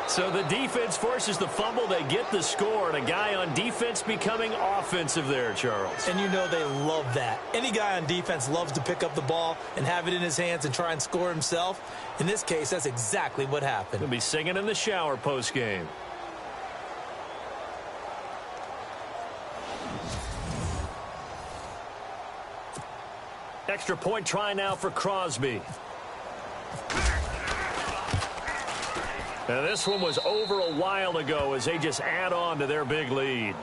So the defense forces the fumble. They get the score, and a guy on defense becoming offensive there, Charles. And you know they love that. Any guy on defense loves to pick up the ball and have it in his hands and try and score himself. In this case, that's exactly what happened. He'll be singing in the shower post-game. Extra point try now for Crosby. Now this one was over a while ago as they just add on to their big lead.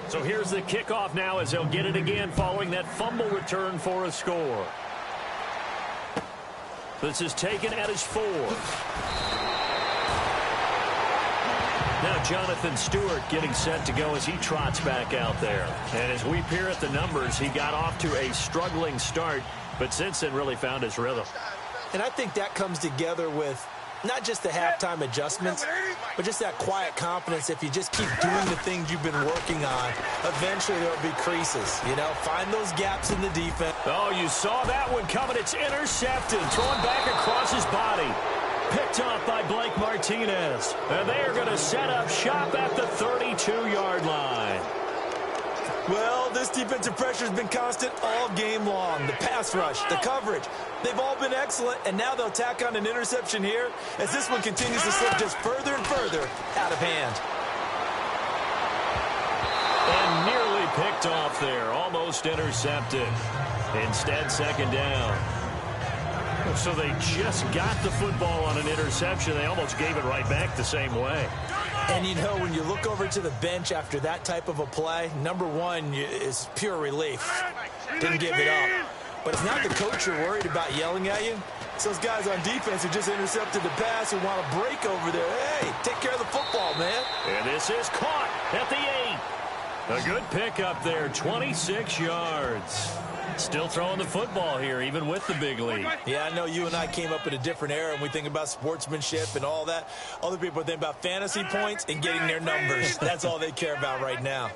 So here's the kickoff now as they'll get it again following that fumble return for a score. This is taken at his 4. Now Jonathan Stewart getting set to go as he trots back out there. And as we peer at the numbers, he got off to a struggling start, but since then really found his rhythm. And I think that comes together with not just the halftime adjustments, but just that quiet confidence. If you just keep doing the things you've been working on, eventually there'll be creases. You know, find those gaps in the defense. Oh, you saw that one coming. It's intercepted, thrown back across his body. Picked off by Blake Martinez. And they are going to set up shop at the 32-yard line. Well, this defensive pressure has been constant all game long. The pass rush, the coverage, they've all been excellent, and now they'll tack on an interception here as this one continues to slip just further and further out of hand. And nearly picked off there, almost intercepted. Instead, second down. So they just got the football on an interception. They almost gave it right back the same way. And, you know, when you look over to the bench after that type of a play, number one is pure relief. Didn't give it up. But it's not the coach you're worried about yelling at you. It's those guys on defense who just intercepted the pass who want to break over there. Hey, take care of the football, man. And this is caught at the 8. A good pickup there, 26 yards. Still throwing the football here, even with the big lead. Yeah, I know you and I came up in a different era, and we think about sportsmanship and all that. Other people think about fantasy points and getting their numbers. That's all they care about right now.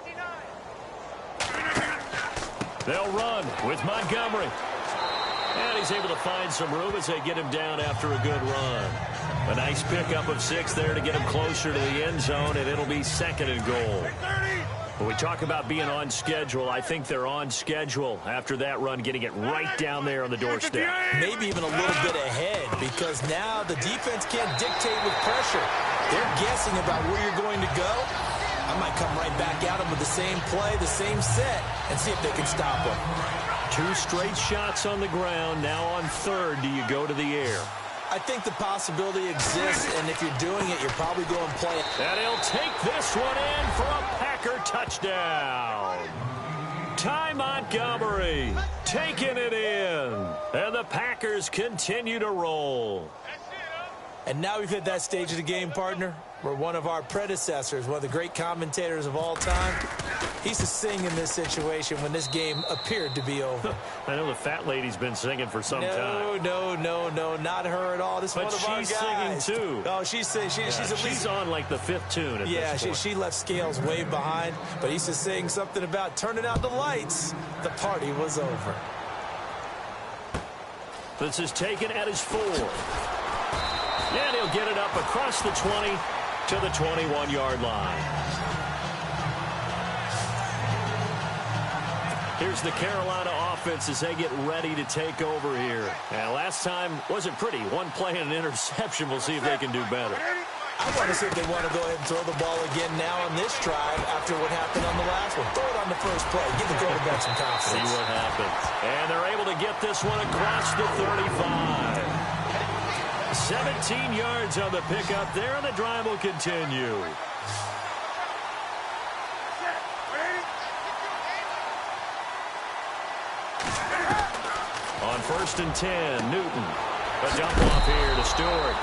They'll run with Montgomery. And he's able to find some room as they get him down after a good run. A nice pickup of 6 there to get him closer to the end zone, and it'll be 2nd and goal. When we talk about being on schedule, I think they're on schedule after that run, getting it right down there on the doorstep. Maybe even a little bit ahead, because now the defense can't dictate with pressure. They're guessing about where you're going to go. I might come right back at them with the same play, the same set, and see if they can stop them. 2 straight shots on the ground. Now on 3rd, do you go to the air? I think the possibility exists, and if you're doing it, you're probably going to play it. And he'll take this one in for a Packer touchdown. Ty Montgomery taking it in. And the Packers continue to roll. And now we've hit that stage of the game, partner, where one of our predecessors, one of the great commentators of all time, he used to sing in this situation when this game appeared to be over. I know the fat lady's been singing for some time. No, not her at all. This is one of our guys. But she's singing too. Oh, she's at least... She's on like the 5th tune at this point. She left Scales way behind, but he used to sing something about turning out the lights. The party was over. This is taken at his 4. And he'll get it up across the 20 to the 21-yard line. Here's the Carolina offense as they get ready to take over here. And last time wasn't pretty. One play and an interception. We'll see if they can do better. I want to see if they want to go ahead and throw the ball again now on this drive after what happened on the last one. Throw it on the first play. Give the quarterback some confidence. See what happens. And they're able to get this one across the 35. 17 yards on the pickup there, and the drive will continue. On 1st and 10, Newton. A dump off here to Stewart.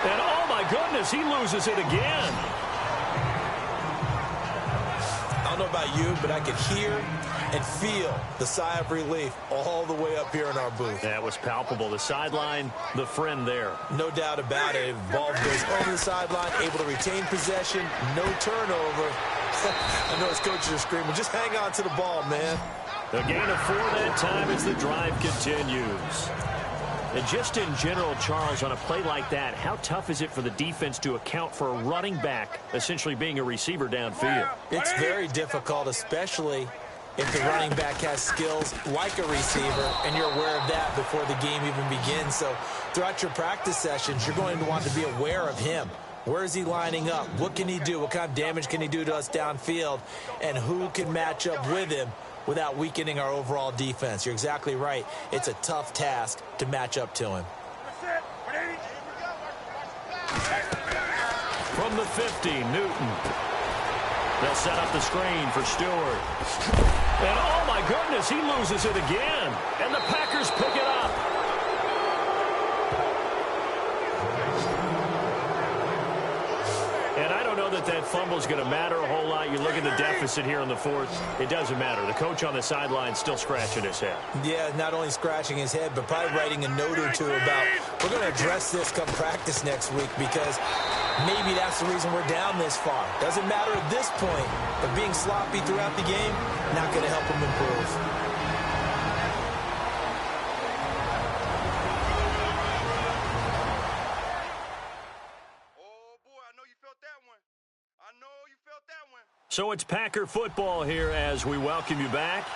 And oh my goodness, he loses it again. I don't know about you, but I could hear and feel the sigh of relief all the way up here in our booth. That was palpable. The sideline, the friend there. No doubt about it. Ball goes over the sideline, able to retain possession, no turnover. I know his coaches are screaming, just hang on to the ball, man. A gain of 4 that time as the drive continues. And just in general, Charles, on a play like that, how tough is it for the defense to account for a running back essentially being a receiver downfield? It's very difficult, especially if the running back has skills like a receiver, and you're aware of that before the game even begins. So throughout your practice sessions, you're going to want to be aware of him. Where is he lining up? What can he do? What kind of damage can he do to us downfield? And who can match up with him without weakening our overall defense? You're exactly right. It's a tough task to match up to him. From the 50, Newton. They'll set up the screen for Stewart. And oh my goodness, he loses it again. And the Packers pick it up. And I don't know that fumble is going to matter a whole lot. You look at the deficit here in the fourth, it doesn't matter. The coach on the sideline still scratching his head. Yeah, not only scratching his head, but probably writing a note or two about, we're going to address this come practice next week, because maybe that's the reason we're down this far. Doesn't matter at this point, but being sloppy throughout the game, not going to help him improve. So it's Packer football here as we welcome you back.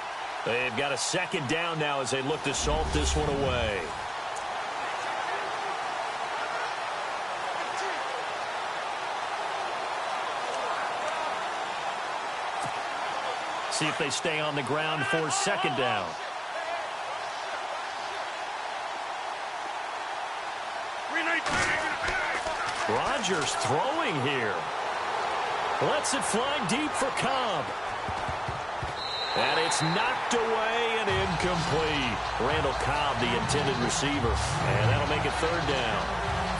They've got a second down now as they look to salt this one away. See if they stay on the ground for second down. Rodgers throwing here. Lets it fly deep for Cobb. And it's knocked away and incomplete. Randall Cobb, the intended receiver. And that'll make it third down.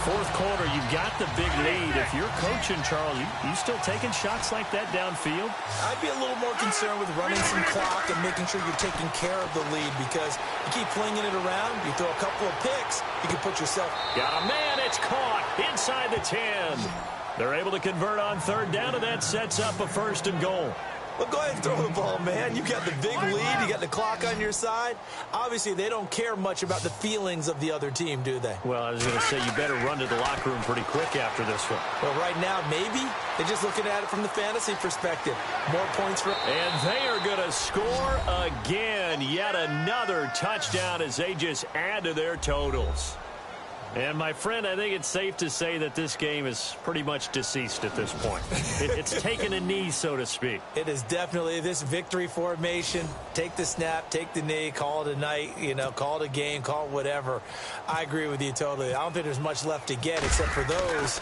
Fourth quarter, you've got the big lead. If you're coaching, Charles, you still taking shots like that downfield? I'd be a little more concerned with running some clock and making sure you're taking care of the lead, because you keep flinging it around, you throw a couple of picks, you can put yourself... Got a man, it's caught inside the 10. They're able to convert on third down, and that sets up a first and goal. Well, go ahead and throw the ball, man. You got the big lead. You got the clock on your side. Obviously, they don't care much about the feelings of the other team, do they? Well, I was going to say, you better run to the locker room pretty quick after this one. Well, right now, maybe. They're just looking at it from the fantasy perspective. More points for... And they are going to score again. Yet another touchdown as they just add to their totals. And, my friend, I think it's safe to say that this game is pretty much deceased at this point. It's taken a knee, so to speak. It is definitely this victory formation. Take the snap, take the knee, call it a night, call it a game, call it whatever. I agree with you totally. I don't think there's much left to get except for those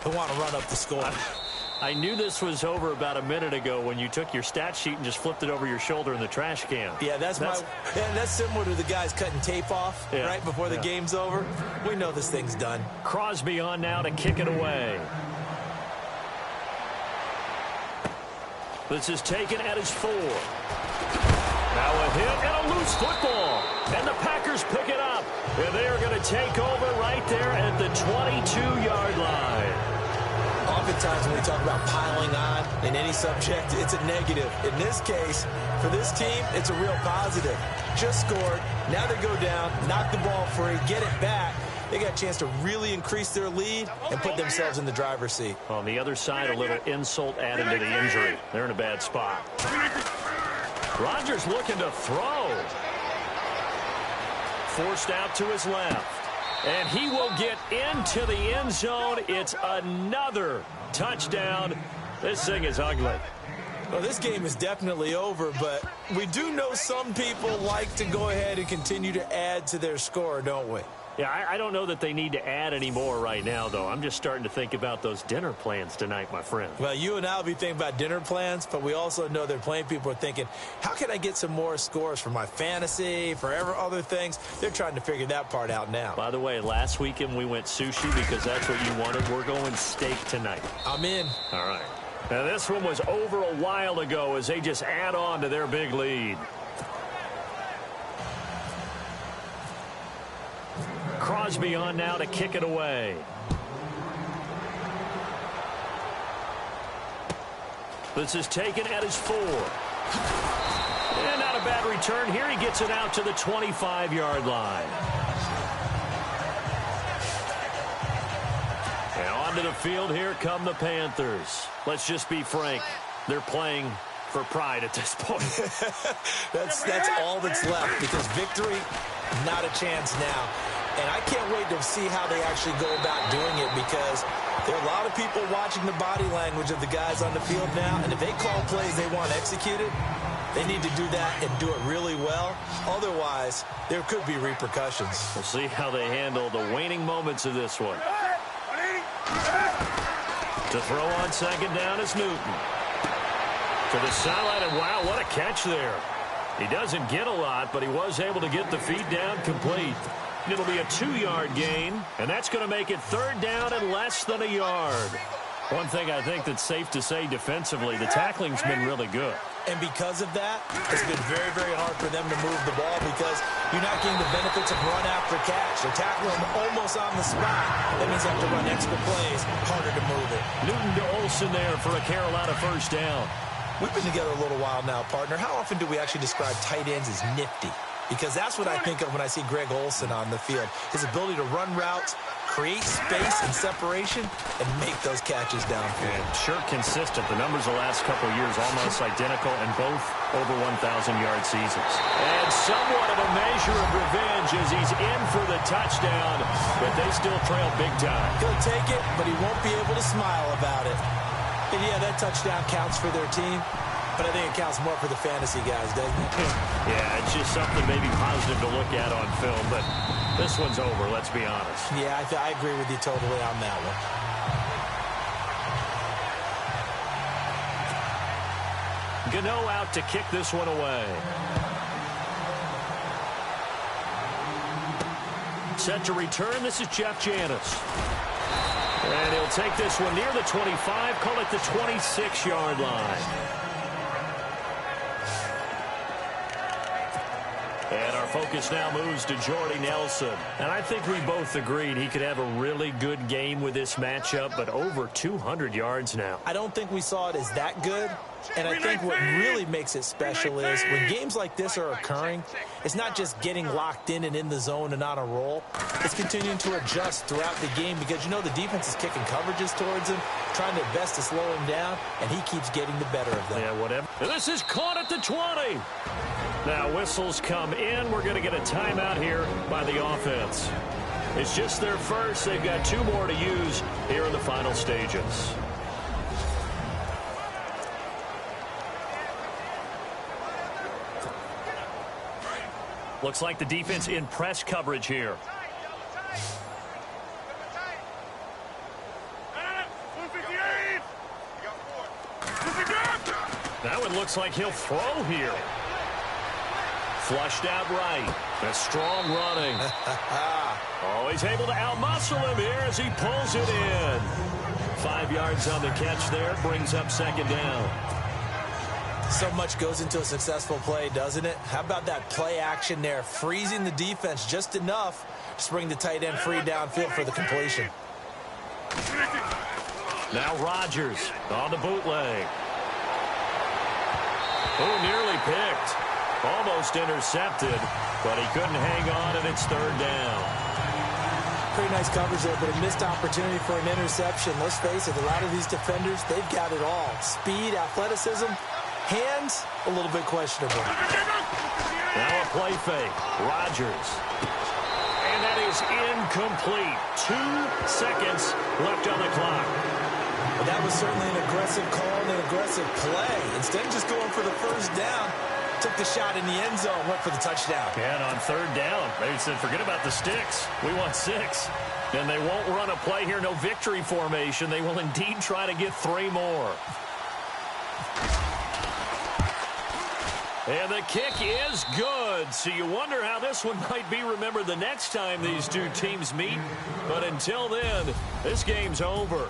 who want to run up the score. I knew this was over about a minute ago when you took your stat sheet and just flipped it over your shoulder in the trash can. Yeah, that's similar to the guys cutting tape off right before the game's over. We know this thing's done. Crosby on now to kick it away. This is taken at his 4. Now a hit and a loose football. And the Packers pick it up. And they are going to take over right there at the 22-yard line. Oftentimes when we talk about piling on in any subject, it's a negative. In this case, for this team, it's a real positive. Just scored. Now they go down, knock the ball free, get it back. They got a chance to really increase their lead and put themselves in the driver's seat. On the other side, a little insult added to the injury. They're in a bad spot. Rodgers looking to throw. Forced out to his left. And he will get into the end zone. It's another touchdown. This thing is ugly. Well, this game is definitely over, but we do know some people like to go ahead and continue to add to their score, don't we? Yeah, I don't know that they need to add any more right now, though. I'm just starting to think about those dinner plans tonight, my friend. Well, you and I will be thinking about dinner plans, but we also know they're playing people are thinking, how can I get some more scores for my fantasy, for other things? They're trying to figure that part out now. By the way, last weekend we went sushi because that's what you wanted. We're going steak tonight. I'm in. All right. Now, this one was over a while ago as they just add on to their big lead. Crosby on now to kick it away. This is taken at his 4. And not a bad return here. He gets it out to the 25-yard line. And onto the field, here come the Panthers. Let's just be frank. They're playing for pride at this point. that's all that's left, because victory, not a chance now. And I can't wait to see how they actually go about doing it, because there are a lot of people watching the body language of the guys on the field now, and if they call plays they want executed, they need to do that and do it really well. Otherwise, there could be repercussions. We'll see how they handle the waning moments of this one. To throw on second down is Newton. To the sideline, and wow, what a catch there. He doesn't get a lot, but he was able to get the feet down complete. It'll be a 2-yard gain, and that's going to make it 3rd down and less than a yard. One thing I think that's safe to say defensively, the tackling's been really good. And because of that, it's been very, very hard for them to move the ball, because you're not getting the benefits of run after catch. They're tackling them almost on the spot. That means they have to run extra plays, harder to move it. Newton to Olsen there for a Carolina 1st down. We've been together a little while now, partner. How often do we actually describe tight ends as nifty? Because that's what I think of when I see Greg Olsen on the field. His ability to run routes, create space and separation, and make those catches downfield. And sure consistent. The numbers the last couple of years almost identical, and both over 1,000-yard seasons. And somewhat of a measure of revenge as he's in for the touchdown, but they still trail big time. He'll take it, but he won't be able to smile about it. And yeah, that touchdown counts for their team, but I think it counts more for the fantasy guys, doesn't it? Yeah, it's just something maybe positive to look at on film, but this one's over, let's be honest. Yeah, I agree with you totally on that one. Gano out to kick this one away. Set to return, this is Jeff Janis. And he'll take this one near the 25, call it the 26-yard line. And our focus now moves to Jordy Nelson. And I think we both agreed he could have a really good game with this matchup, but over 200 yards now. I don't think we saw it as that good. And I think what really makes it special is when games like this are occurring, it's not just getting locked in and in the zone and on a roll. It's continuing to adjust throughout the game, because you know the defense is kicking coverages towards him, trying their best to slow him down, and he keeps getting the better of them. Yeah, whatever. And this is caught at the 20. Now whistles come in. We're going to get a timeout here by the offense. It's just their first. They've got 2 more to use here in the final stages. Looks like the defense in press coverage here. That one looks like he'll throw here. Flushed out right. That's strong running. Oh, he's able to outmuscle him here as he pulls it in. 5 yards on the catch there. Brings up 2nd down. So much goes into a successful play, doesn't it? How about that play action there, freezing the defense just enough to bring the tight end free downfield for the completion. Now Rodgers on the bootleg. Oh, nearly picked. Almost intercepted, but he couldn't hang on, and it's 3rd down. Pretty nice coverage there, but a missed opportunity for an interception. Let's face it, a lot of these defenders, they've got it all. Speed, athleticism, hands, a little bit questionable. Now a play fake. Rodgers. And that is incomplete. 2 seconds left on the clock. Well, that was certainly an aggressive call and an aggressive play. Instead of just going for the 1st down, took the shot in the end zone, went for the touchdown. And on 3rd down, they said, forget about the sticks. We want 6. And they won't run a play here, no victory formation. They will indeed try to get 3 more. And the kick is good. So you wonder how this one might be remembered the next time these 2 teams meet. But until then, this game's over.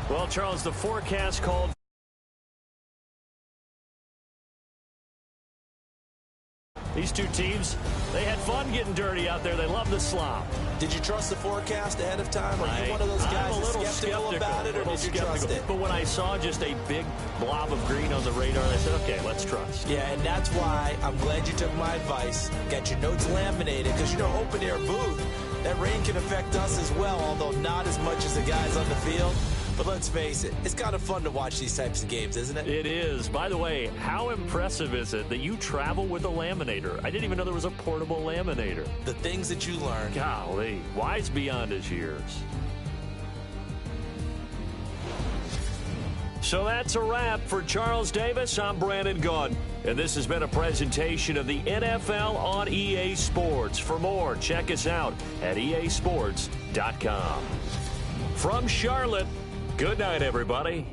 Well, Charles, the forecast called these two teams, they had fun getting dirty out there. They love the slop. Did you trust the forecast ahead of time? Are you one of those guys that's skeptical about it, or did you trust it? But when I saw just a big blob of green on the radar, I said, okay, let's trust. Yeah, and that's why I'm glad you took my advice. Got your notes laminated, because, open-air booth, that rain can affect us as well, although not as much as the guys on the field. But let's face it, it's kind of fun to watch these types of games, isn't it? It is. By the way, how impressive is it that you travel with a laminator? I didn't even know there was a portable laminator. The things that you learn. Golly, wise beyond his years. So that's a wrap for Charles Davis. I'm Brandon Gunn, and this has been a presentation of the NFL on EA Sports. For more, check us out at easports.com. From Charlotte, good night, everybody.